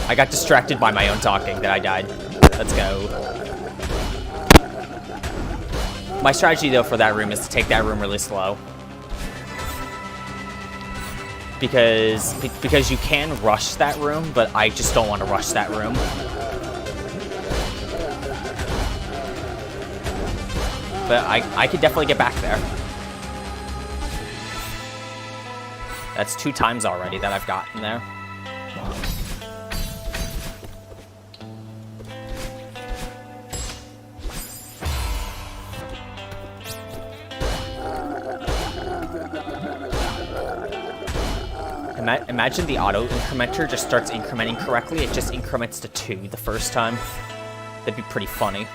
I got distracted by my own talking that I died. Let's go. My strategy, though, for that room is to take that room really slow. Because you can rush that room, but I just don't want to rush that room. But I could definitely get back there. That's 2 times already that I've gotten there. Imagine the auto incrementer just starts incrementing correctly. It just increments to 2 the first time. That'd be pretty funny.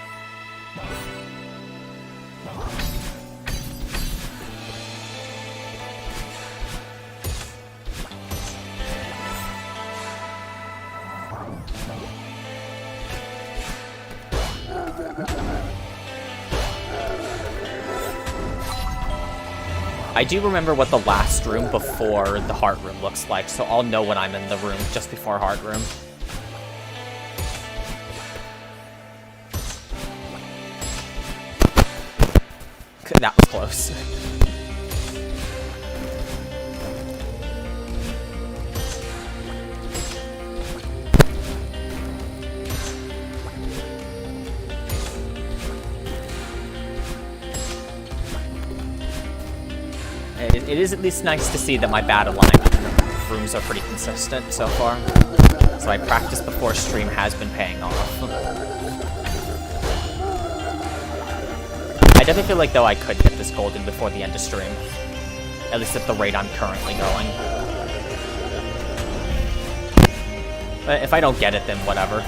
I do remember what the last room before the heart room looks like, so I'll know when I'm in the room just before heart room. That was close. It is at least nice to see that my bad alignment rooms are pretty consistent so far. So my practice before stream has been paying off. I definitely feel like, though, I could get this golden before the end of stream. At least at the rate I'm currently going. But if I don't get it, then whatever.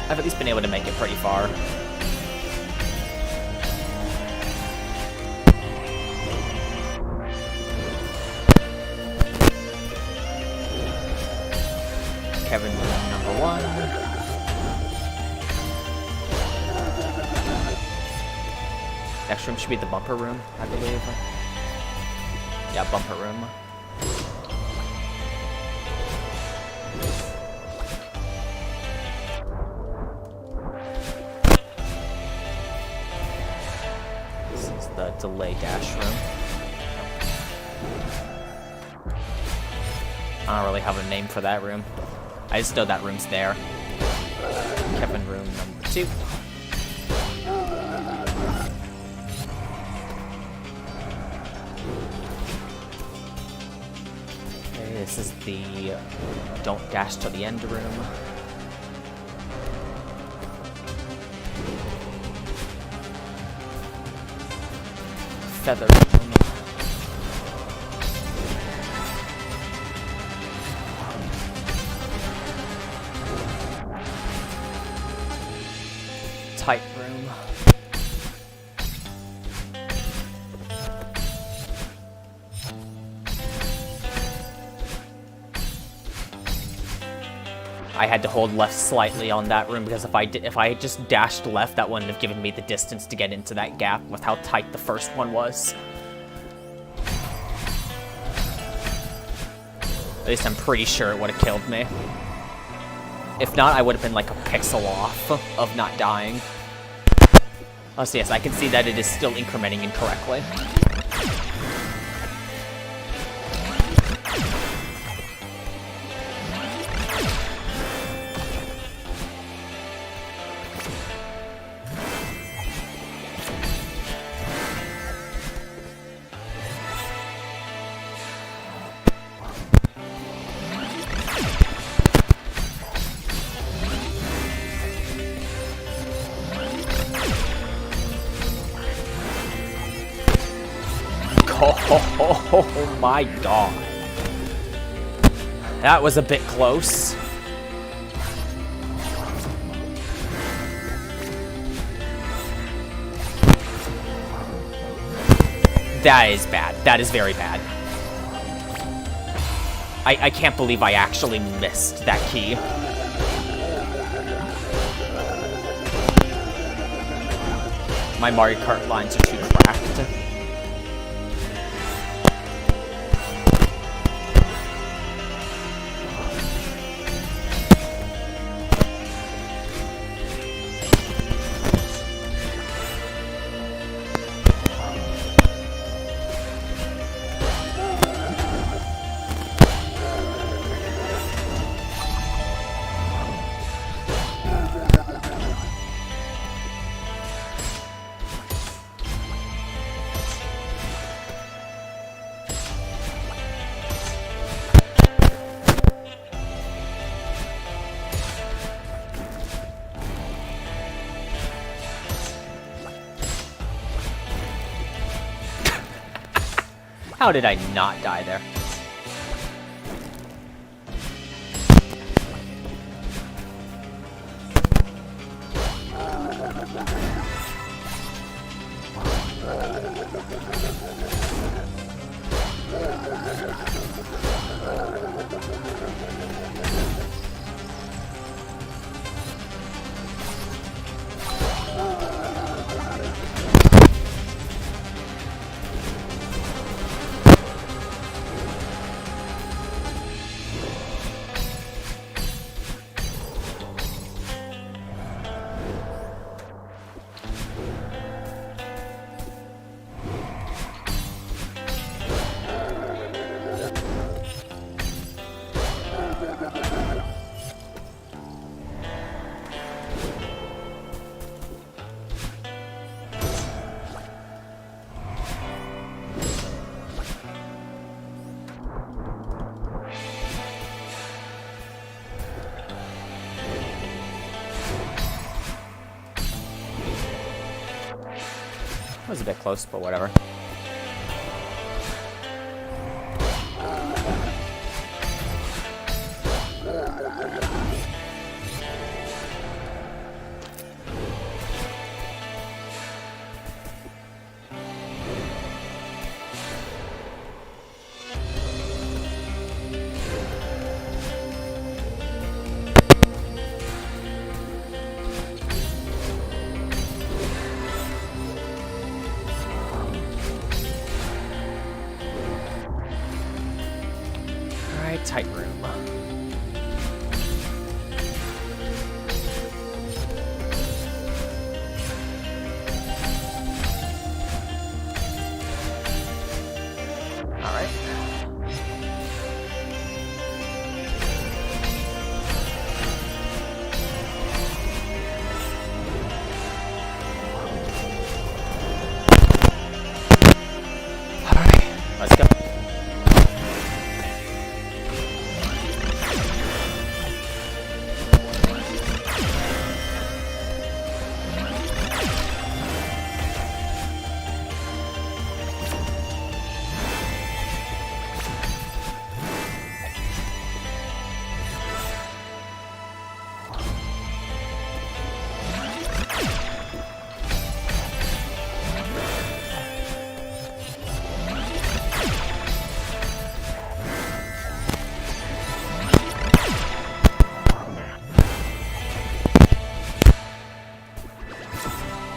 I've at least been able to make it pretty far. Kevin room number 1. Next room should be the bumper room, I believe. Yeah, bumper room. This is the delay dash room. I don't really have a name for that room. I just know that room's there. Kevin room number 2. Okay, this is the don't dash to the end room. Feather room. Tight room. I had to hold left slightly on that room because if I had just dashed left, that wouldn't have given me the distance to get into that gap with how tight the first one was. At least I'm pretty sure it would have killed me. If not, I would have been like a pixel off of not dying. Oh, so yes, I can see that it is still incrementing incorrectly. Oh my god. That was a bit close. That is bad. That is very bad. I can't believe I actually missed that key. My Mario Kart lines are too cracked. How did I not die there? That was a bit close, but whatever. Tight room. All right. All right. Let's go.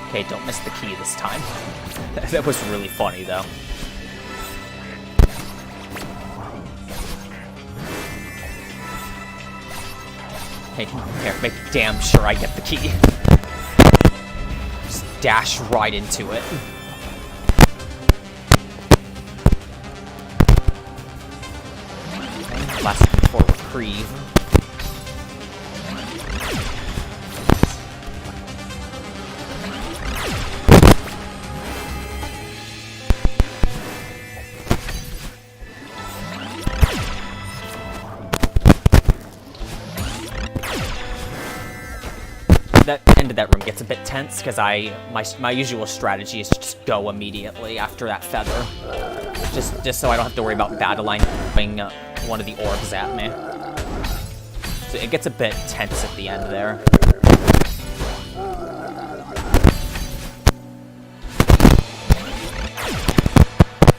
Okay, don't miss the key this time. That was really funny, though. Hey, here, make damn sure I get the key. Just dash right into it. Last before reprieve. That end of that room gets a bit tense because my usual strategy is to just go immediately after that feather, just so I don't have to worry about battling one of the orbs at me. So it gets a bit tense at the end there.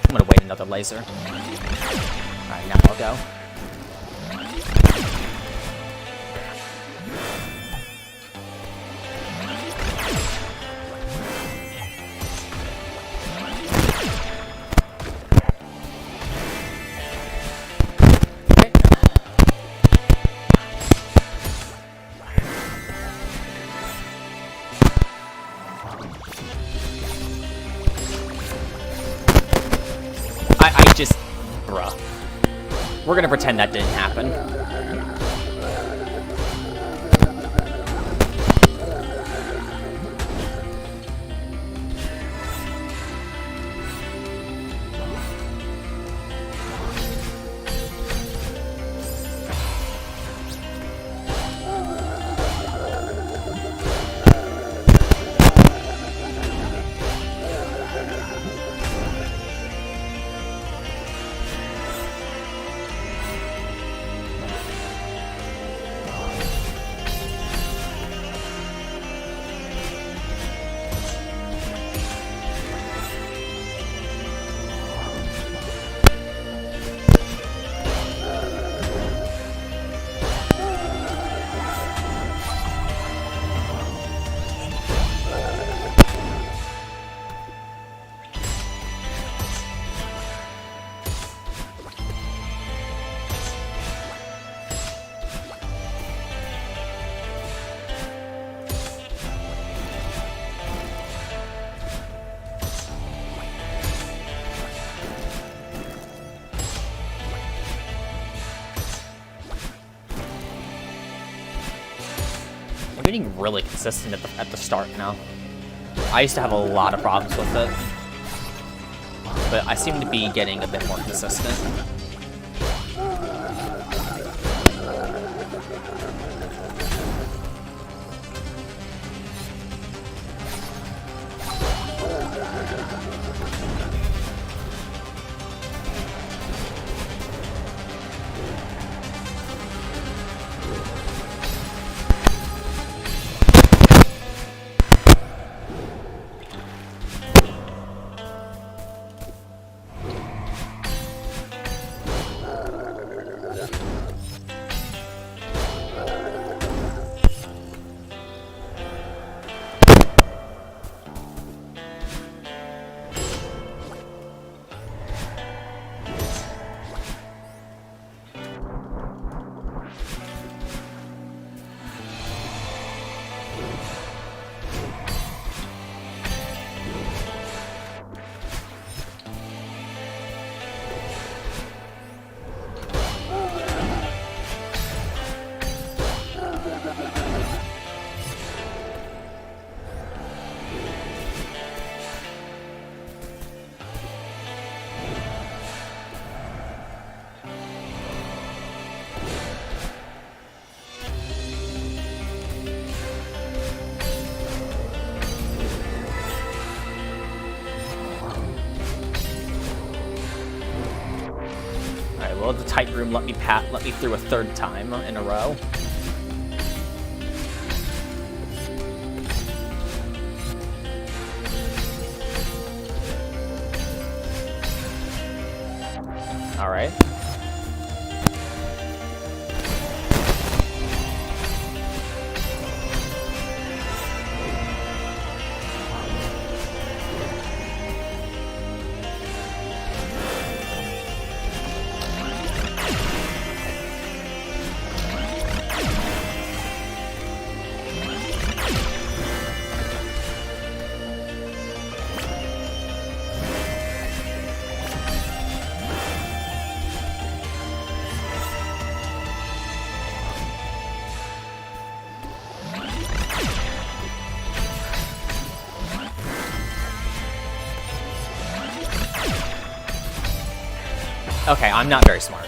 I'm gonna wait another laser. All right, now I'll go. Bruh. We're gonna pretend that didn't happen. getting really consistent at the start now. I used to have a lot of problems with it, but I seem to be getting a bit more consistent. Will the tight room let me through a third time in a row? All right. Okay, I'm not very smart.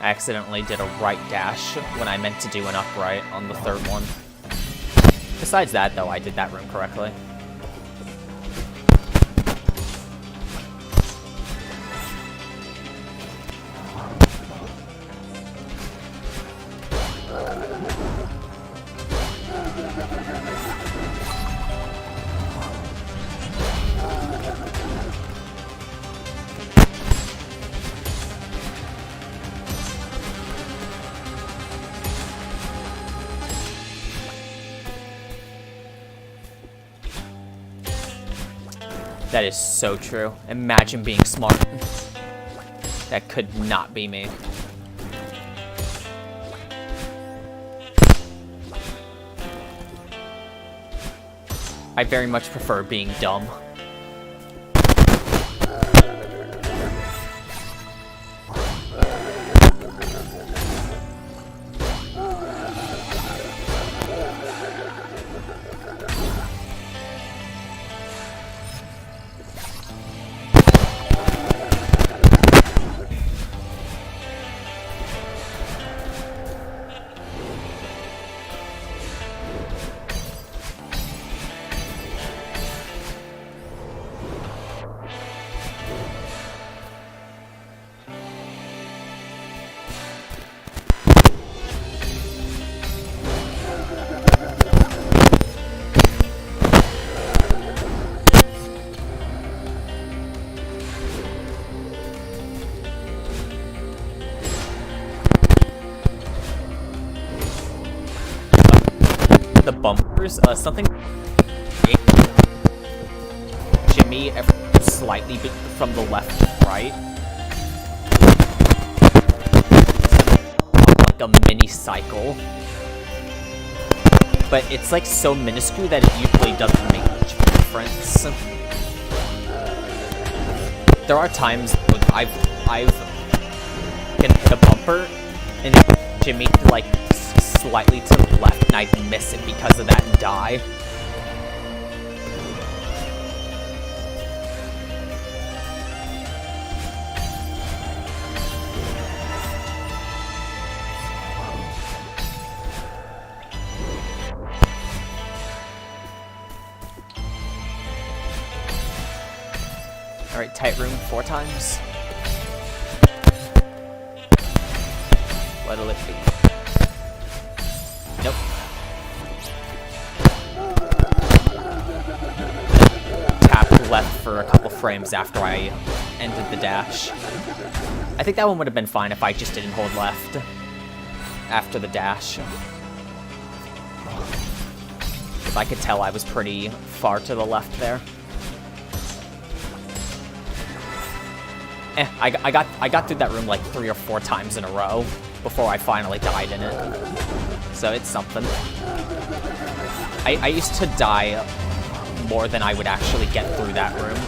I accidentally did a right dash when I meant to do an upright on the third one. Besides that, though, I did that room correctly. That is so true. Imagine being smart. That could not be me. I very much prefer being dumb. The bumpers, something Jimmy slightly from the left to right, like a mini cycle, but it's like so minuscule that it usually doesn't make much of a difference. There are times when I've can hit a bumper and jimmy like slightly to the left, and I'd miss it because of that and die. Alright, tight room 4 times. What'll it be? Nope. Tap left for a couple frames after I ended the dash. I think that one would have been fine if I just didn't hold left after the dash. If I could tell I was pretty far to the left there. I got through that room like 3 or 4 times in a row before I finally died in it. So it's something. I used to die more than I would actually get through that room.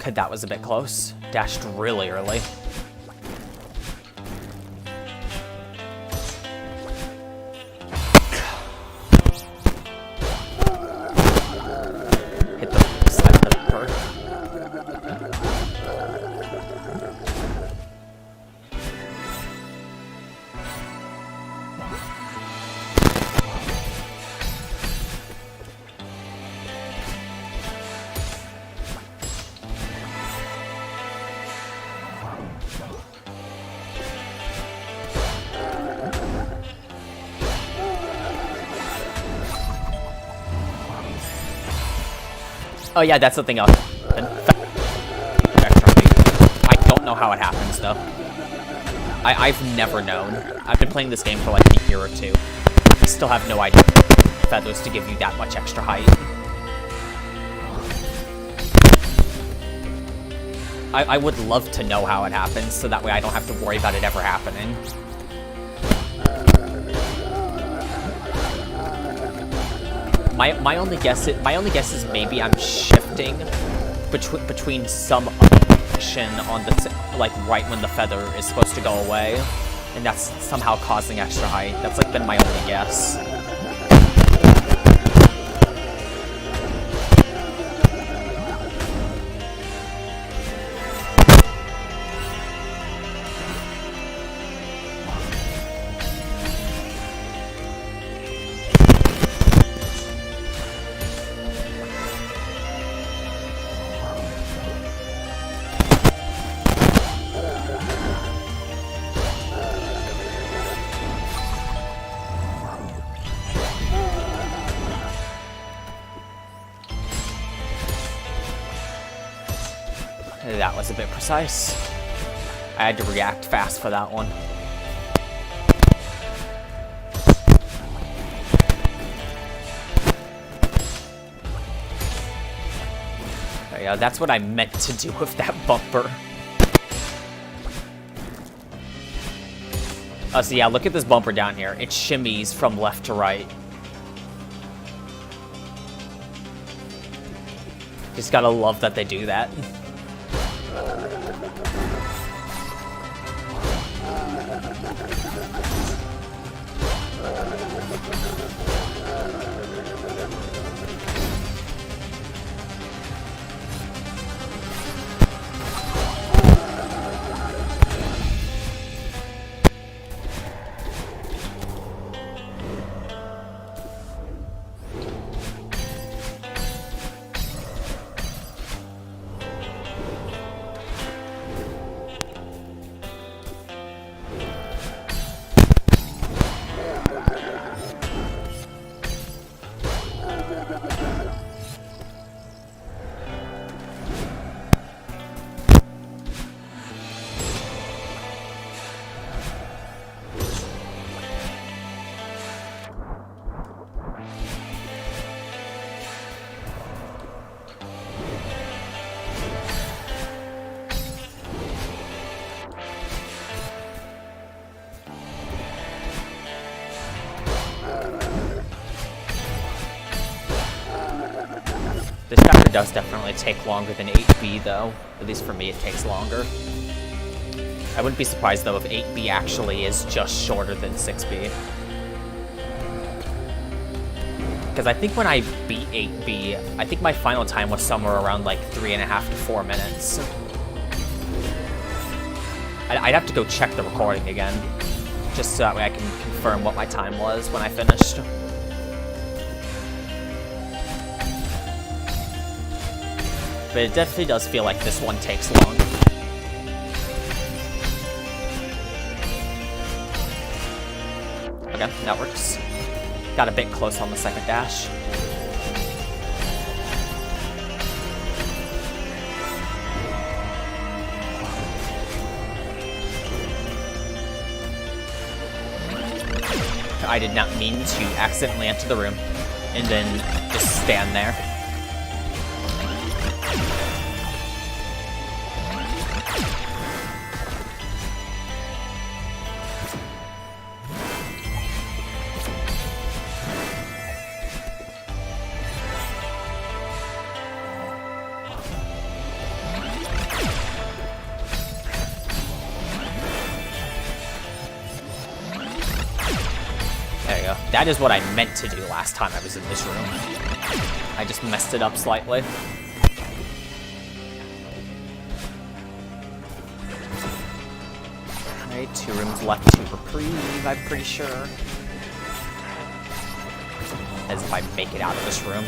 Okay, that was a bit close. Dashed really early. Oh yeah, that's something else. I don't know how it happens, though. I've never known. I've been playing this game for like a year or 2. I still have no idea feathers to give you that much extra height. I would love to know how it happens, so that way I don't have to worry about it ever happening. My only guess is maybe I'm shifting between some action on the like right when the feather is supposed to go away, and that's somehow causing extra height. That's like been my only guess. That was a bit precise. I had to react fast for that one. Oh, yeah, that's what I meant to do with that bumper. Oh, so yeah, look at this bumper down here. It shimmies from left to right. Just gotta love that they do that. does definitely take longer than 8B, though. At least for me, it takes longer. I wouldn't be surprised, though, if 8B actually is just shorter than 6B. Because I think when I beat 8B, I think my final time was somewhere around, like, 3.5 to 4 minutes. I'd have to go check the recording again, just so that way I can confirm what my time was when I finished. But it definitely does feel like this one takes long. Okay, that works. Got a bit close on the second dash. I did not mean to accidentally enter the room and then just stand there. There you go. That is what I meant to do last time I was in this room. I just messed it up slightly. Alright, 2 rooms left to reprieve, I'm pretty sure. As if I make it out of this room.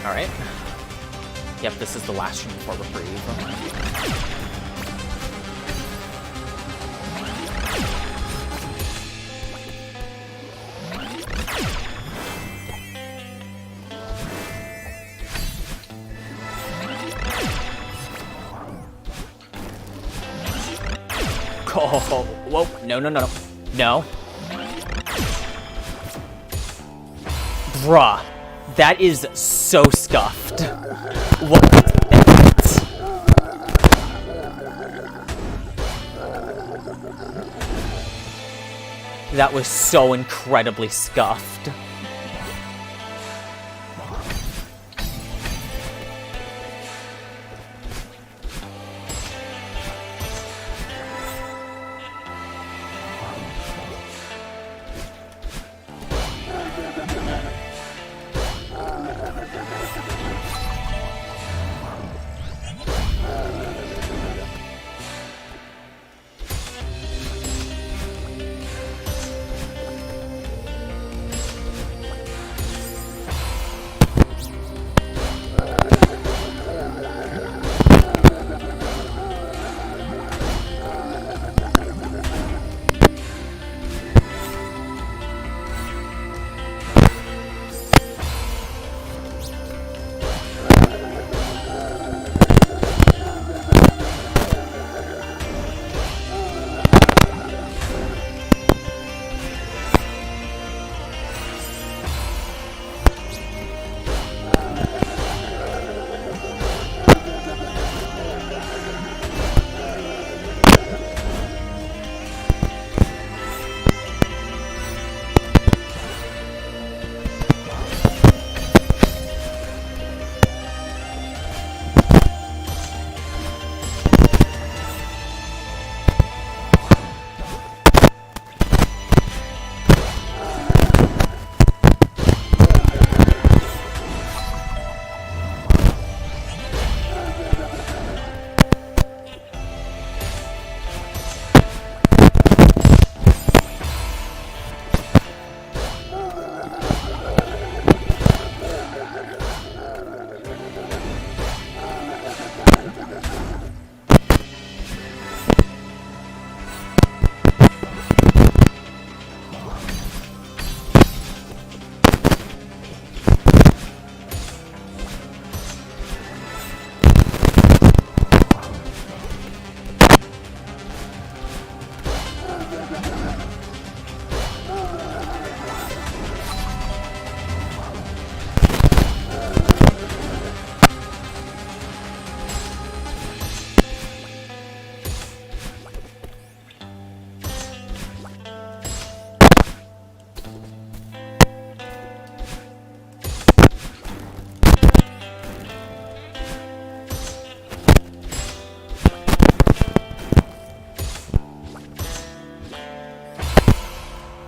Alright. Yep, this is the last room before reprieve. Oh, whoa, no, no, no, no. No. Bruh, that is so scuffed. What was that? That was so incredibly scuffed.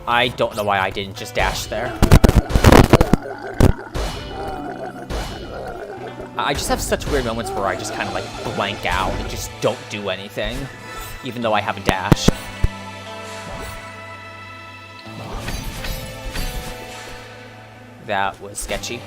I don't know why I didn't just dash there. I just have such weird moments where I just kind of like blank out and just don't do anything, even though I have a dash. That was sketchy.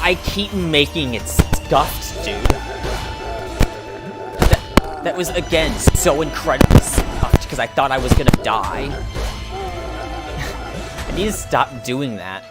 I keep making it scuffed, dude. That was, again, so incredibly scuffed because I thought I was gonna die. I need to stop doing that.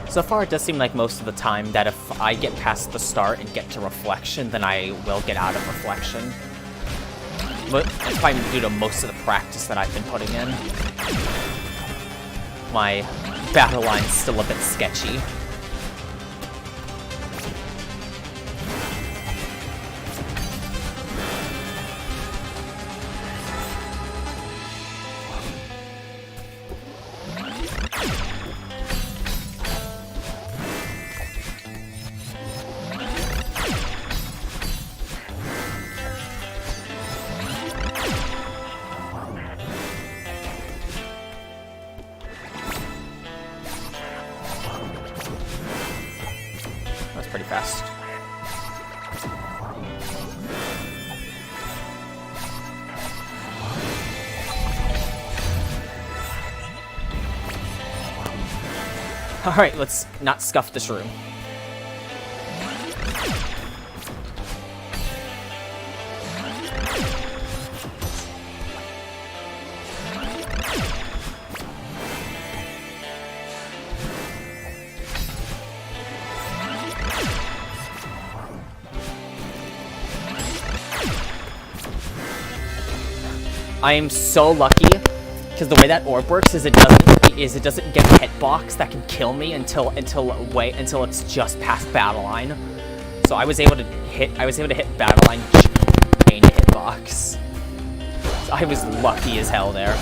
So far, it does seem like most of the time that if I get past the start and get to reflection, then I will get out of reflection. But it's probably due to most of the practice that I've been putting in. My battle line's still a bit sketchy. Pretty fast. Alright, let's not scuff this room. I am so lucky because the way that orb works is it doesn't get a hitbox that can kill me until it's just past battle line. So I was able to hit battle line gain a hitbox. So I was lucky as hell there.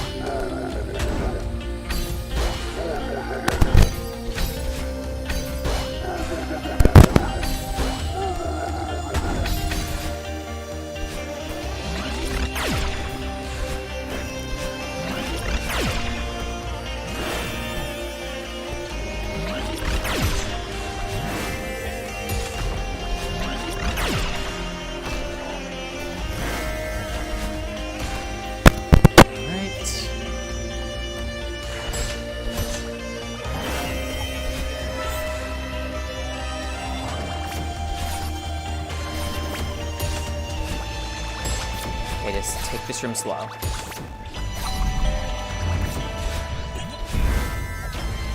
Okay, just take this room slow.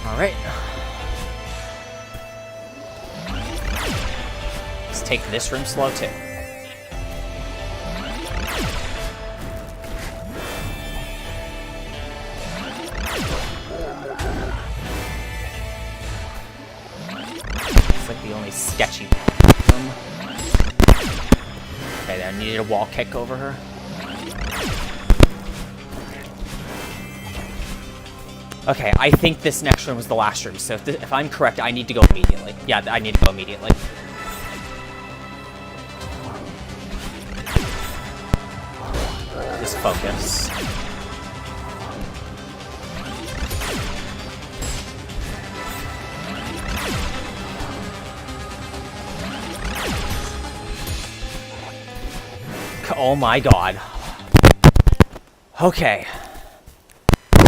Alright. Let's take this room slow too. It's like the only sketchy room. Okay, there, I needed a wall kick over her. Okay, I think this next room was the last room, so if I'm correct, I need to go immediately. Yeah, I need to go immediately. Just focus. Oh my god. Okay.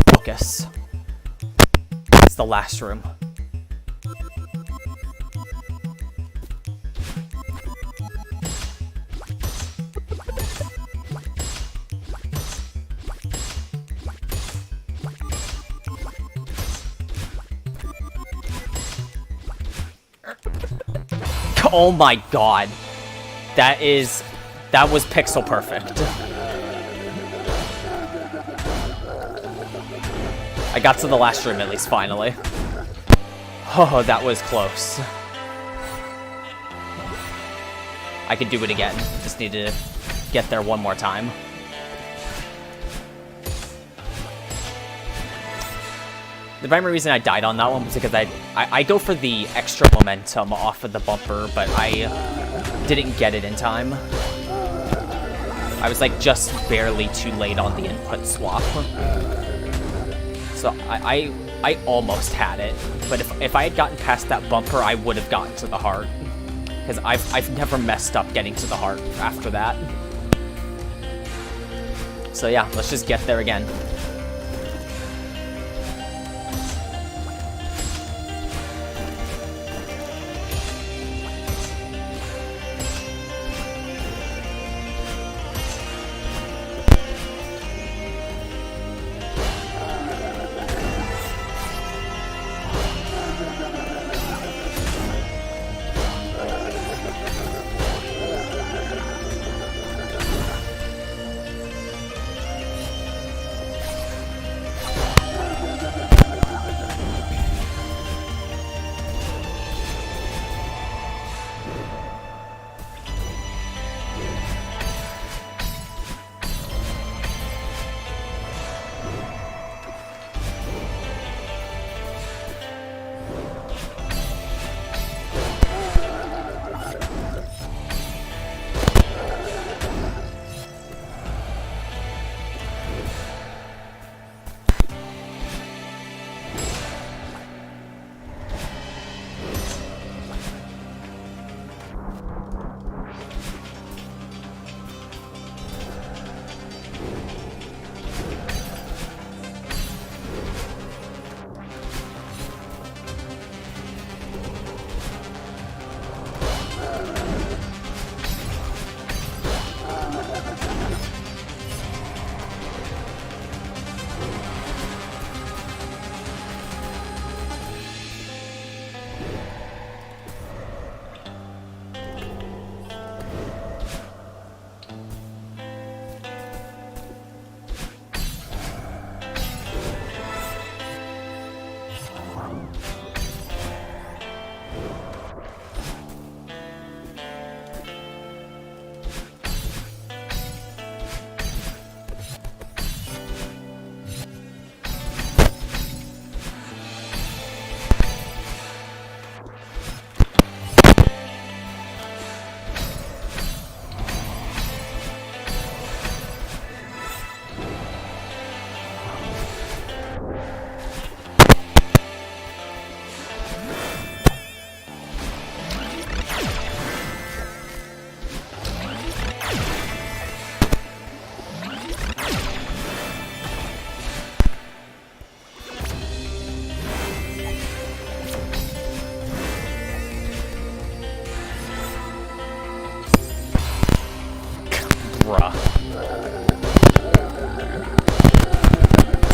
Focus. It's the last room. Oh my god. That was pixel perfect. I got to the last room at least, finally. Oh, that was close. I could do it again. Just need to get there one more time. The primary reason I died on that one was because I go for the extra momentum off of the bumper, but I didn't get it in time. I was like just barely too late on the input swap. So I almost had it, but if I had gotten past that bumper, I would have gotten to the heart. Because I've never messed up getting to the heart after that. So yeah, let's just get there again.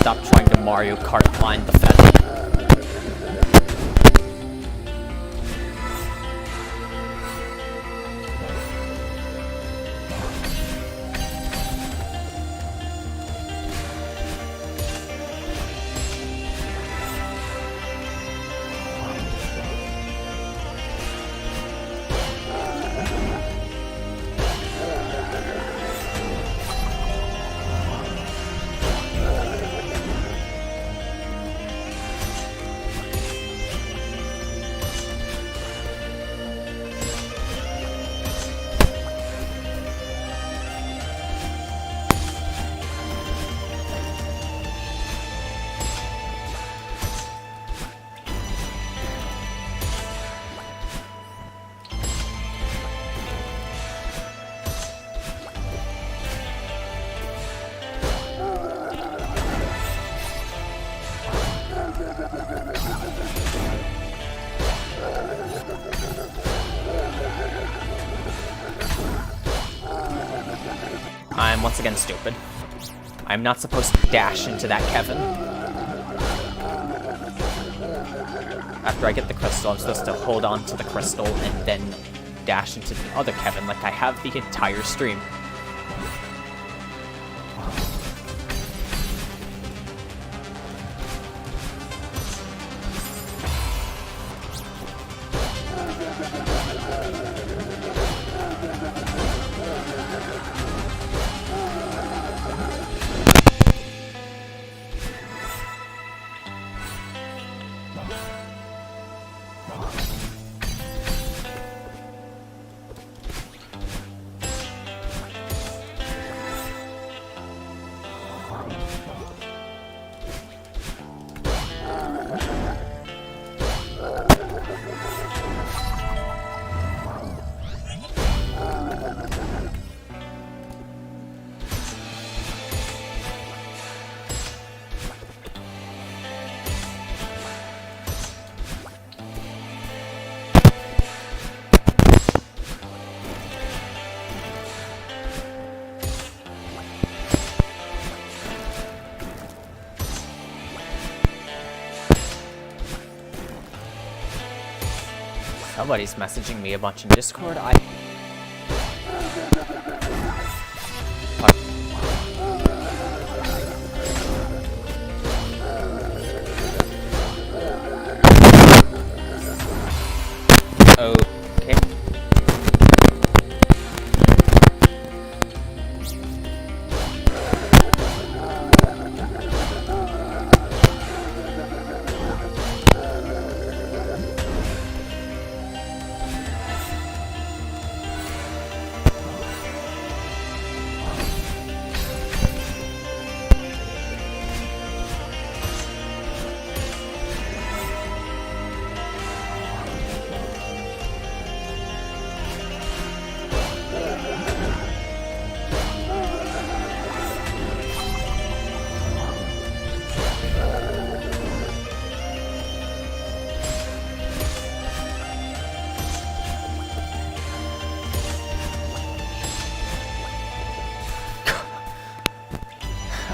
Stop trying to Mario Kart climb the fence. I'm once again stupid. I'm not supposed to dash into that Kevin. After I get the crystal, I'm supposed to hold on to the crystal and then dash into the other Kevin like I have the entire stream. Somebody's messaging me a bunch in Discord. Okay.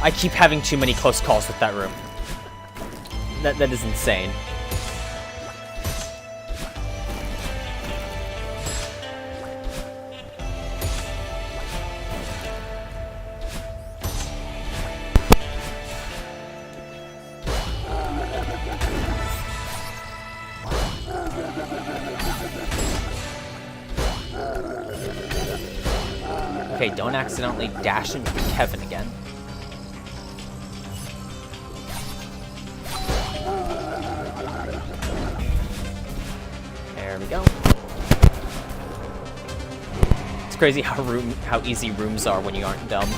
I keep having too many close calls with that room. That is insane. Okay, don't accidentally dash into Kevin again. There we go. It's crazy how easy rooms are when you aren't dumb.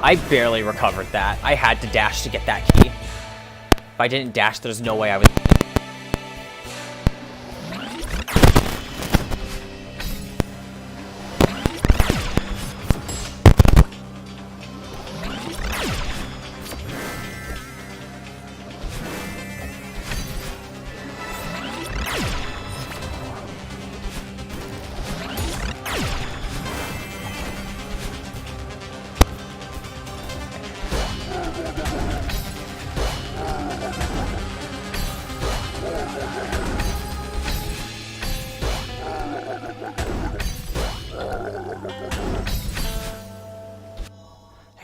I barely recovered that. I had to dash to get that key. If I didn't dash, there's no way I would...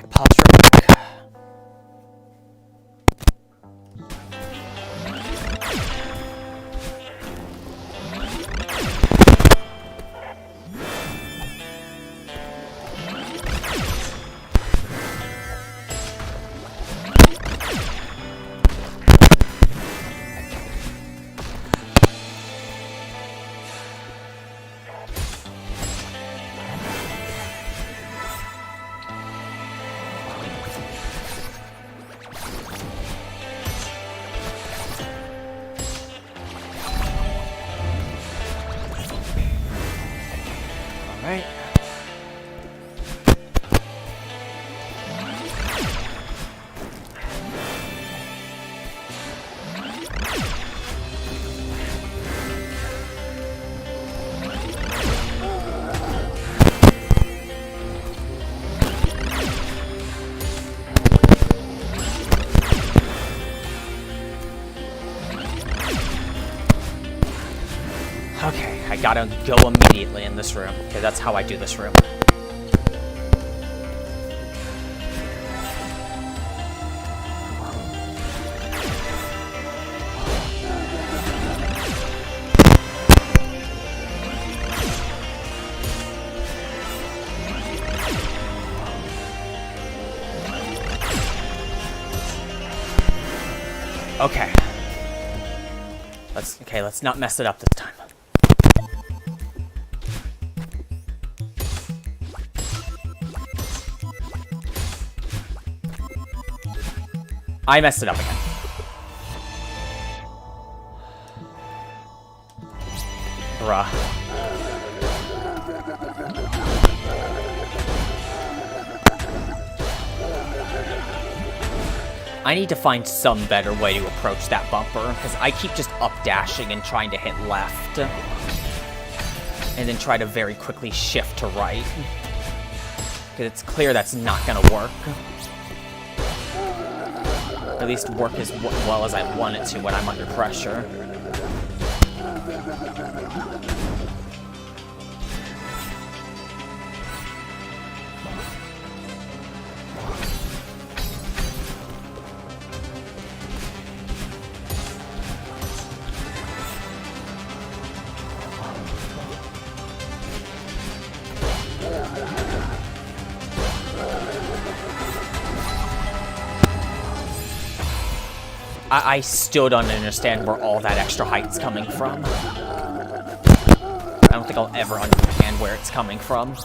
Pause real quick. Alright. Okay, I gotta go immediately in this room. Okay, that's how I do this room. Okay. Let's not mess it up this time. I messed it up again. Bruh. I need to find some better way to approach that bumper, because I keep just up dashing and trying to hit left. And then try to very quickly shift to right. Because it's clear that's not gonna work. At least work as well as I want it to when I'm under pressure. I still don't understand where all that extra height's coming from. I don't think I'll ever understand where it's coming from.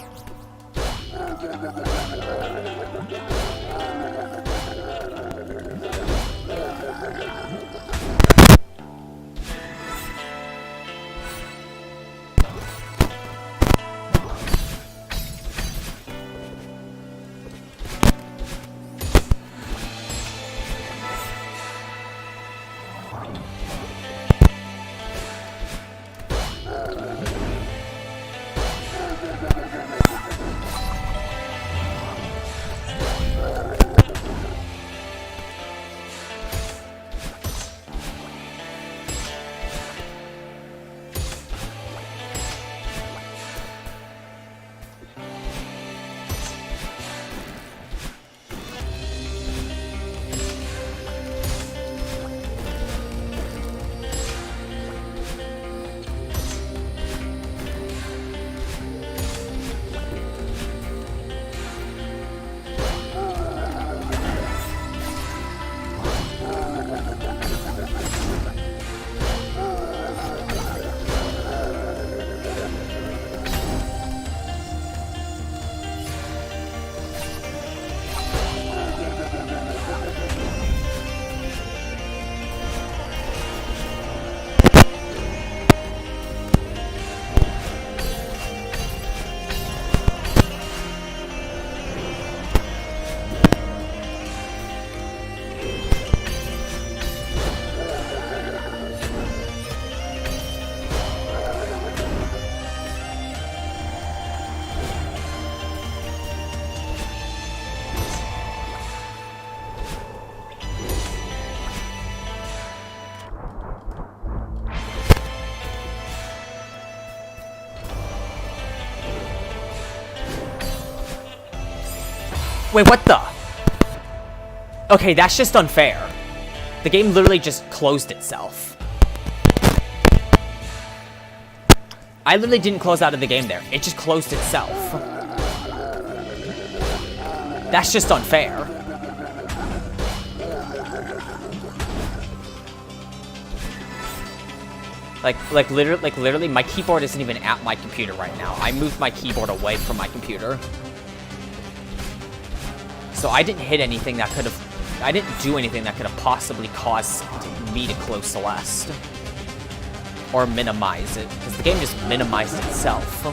Wait, what the? Okay, that's just unfair. The game literally just closed itself. I literally didn't close out of the game there. It just closed itself. That's just unfair. Like literally, my keyboard isn't even at my computer right now. I moved my keyboard away from my computer. So I didn't hit anything that could have... I didn't do anything that could have possibly caused me to close Celeste. Or minimize it, because the game just minimized itself.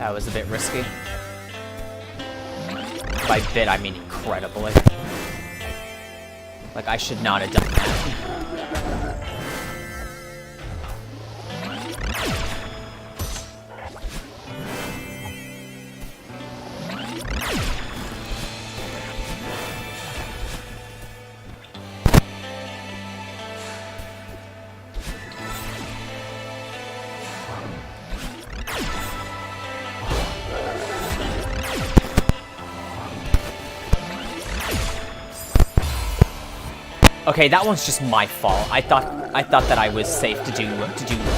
That was a bit risky. By bit, I mean incredibly. Like, I should not have done that. Okay, that one's just my fault. I thought that I was safe to do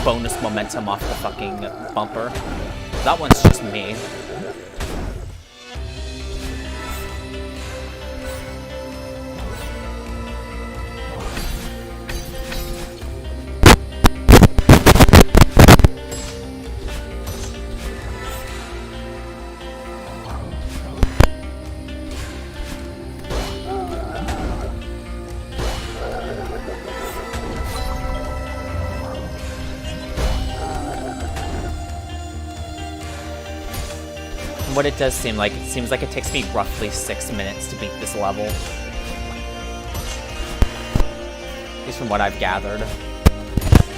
bonus momentum off the fucking bumper. That one's just me. What it does seem like, it seems like it takes me roughly 6 minutes to beat this level. At least from what I've gathered.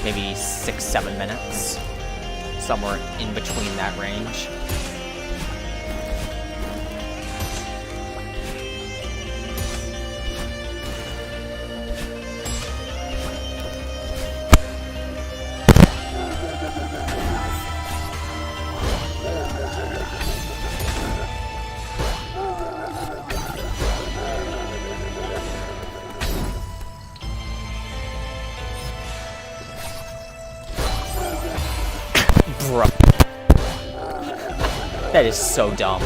Maybe 6-7 minutes. Somewhere in between that range. Bro. That is so dumb.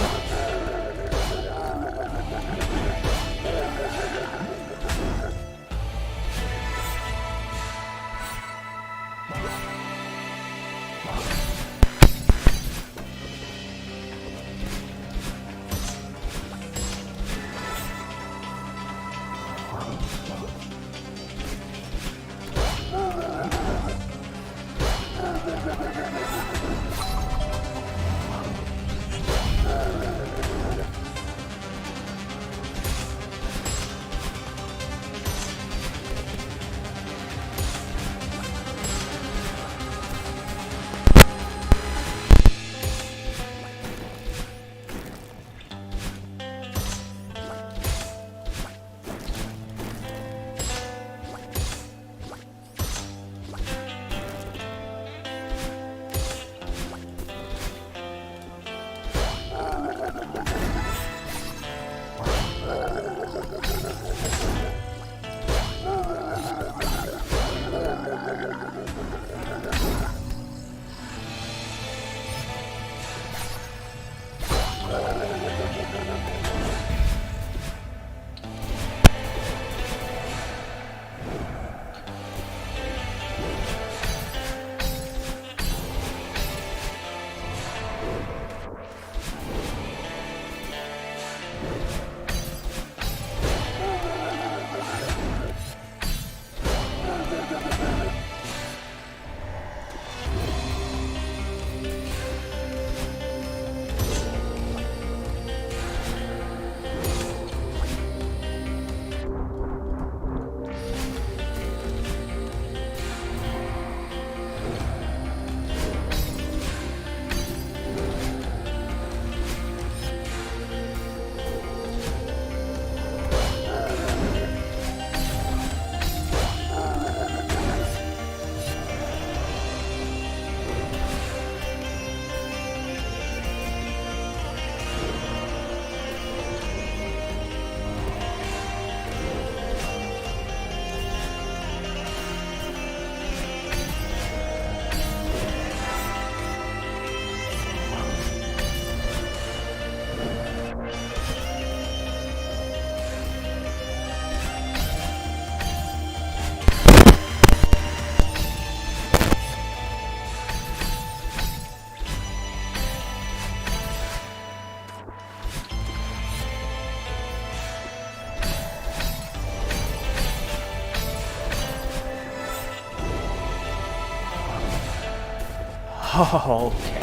Oh, okay.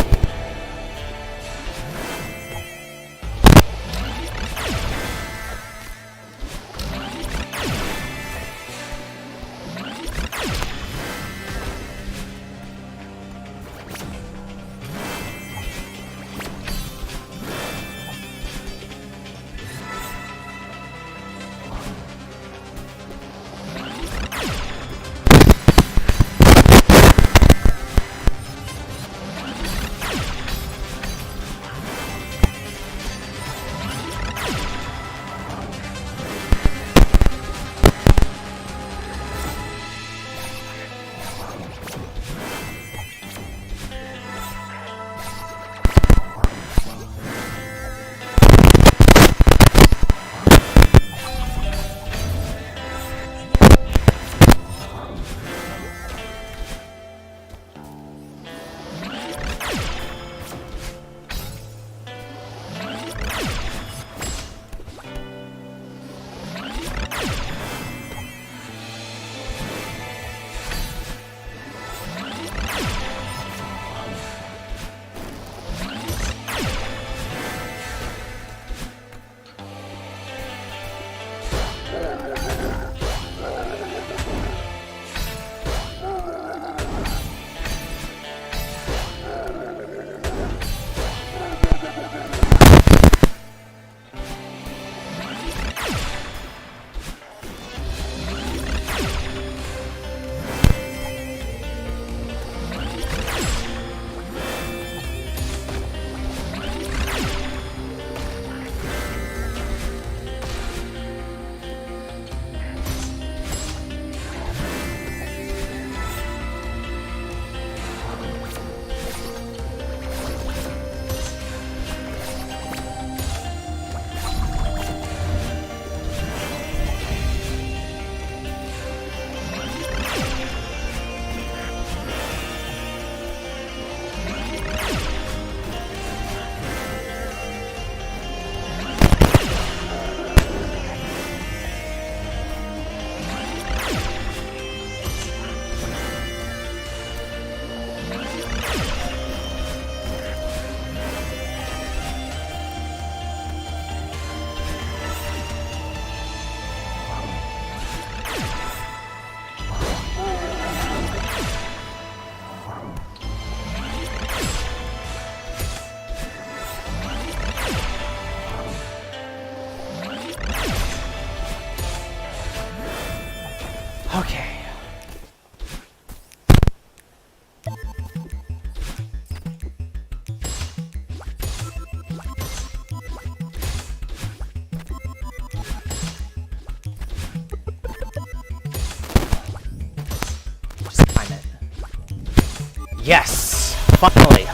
Yes! Finally!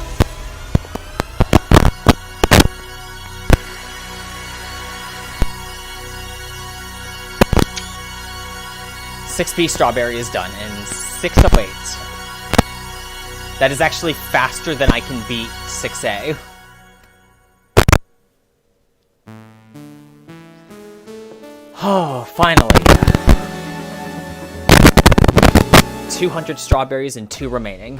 "6B strawberry is done in 608. That is actually faster than I can beat 6A. Oh, finally. 200 strawberries and 2 remaining.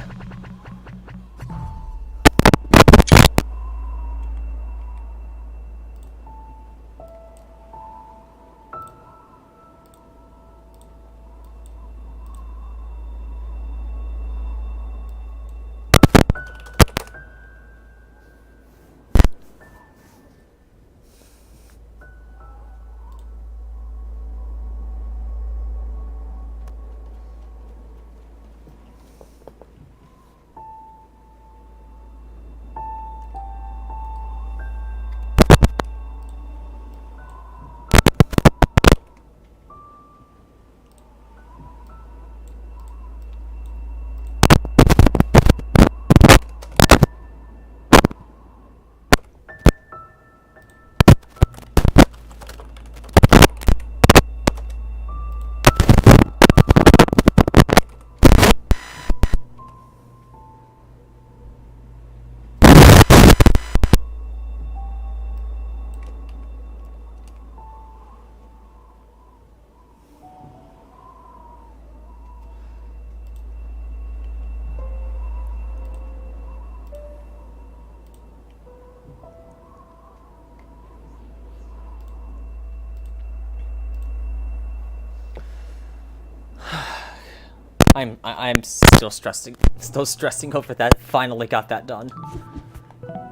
I'm still stressing over that. Finally got that done.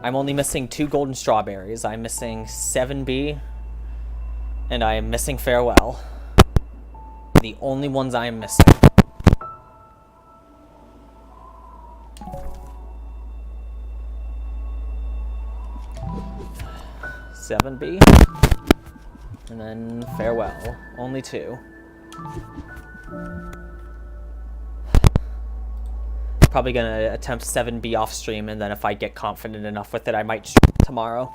I'm only missing 2 golden strawberries. I'm missing 7B, and I am missing farewell. The only ones I am missing. "7B, and then farewell. Only 2. Probably gonna attempt 7B off stream, and then if I get confident enough with it, I might stream tomorrow.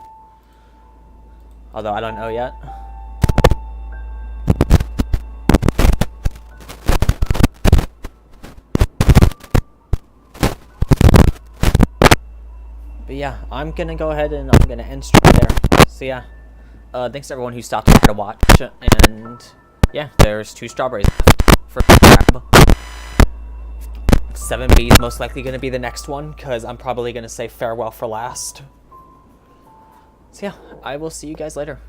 Although I don't know yet. But yeah, I'm gonna go ahead and I'm gonna end stream there. So yeah, thanks to everyone who stopped by to watch, and yeah, there's 2 strawberries for grab. 7B is most likely going to be the next one, because I'm probably going to say farewell for last. So yeah, I will see you guys later.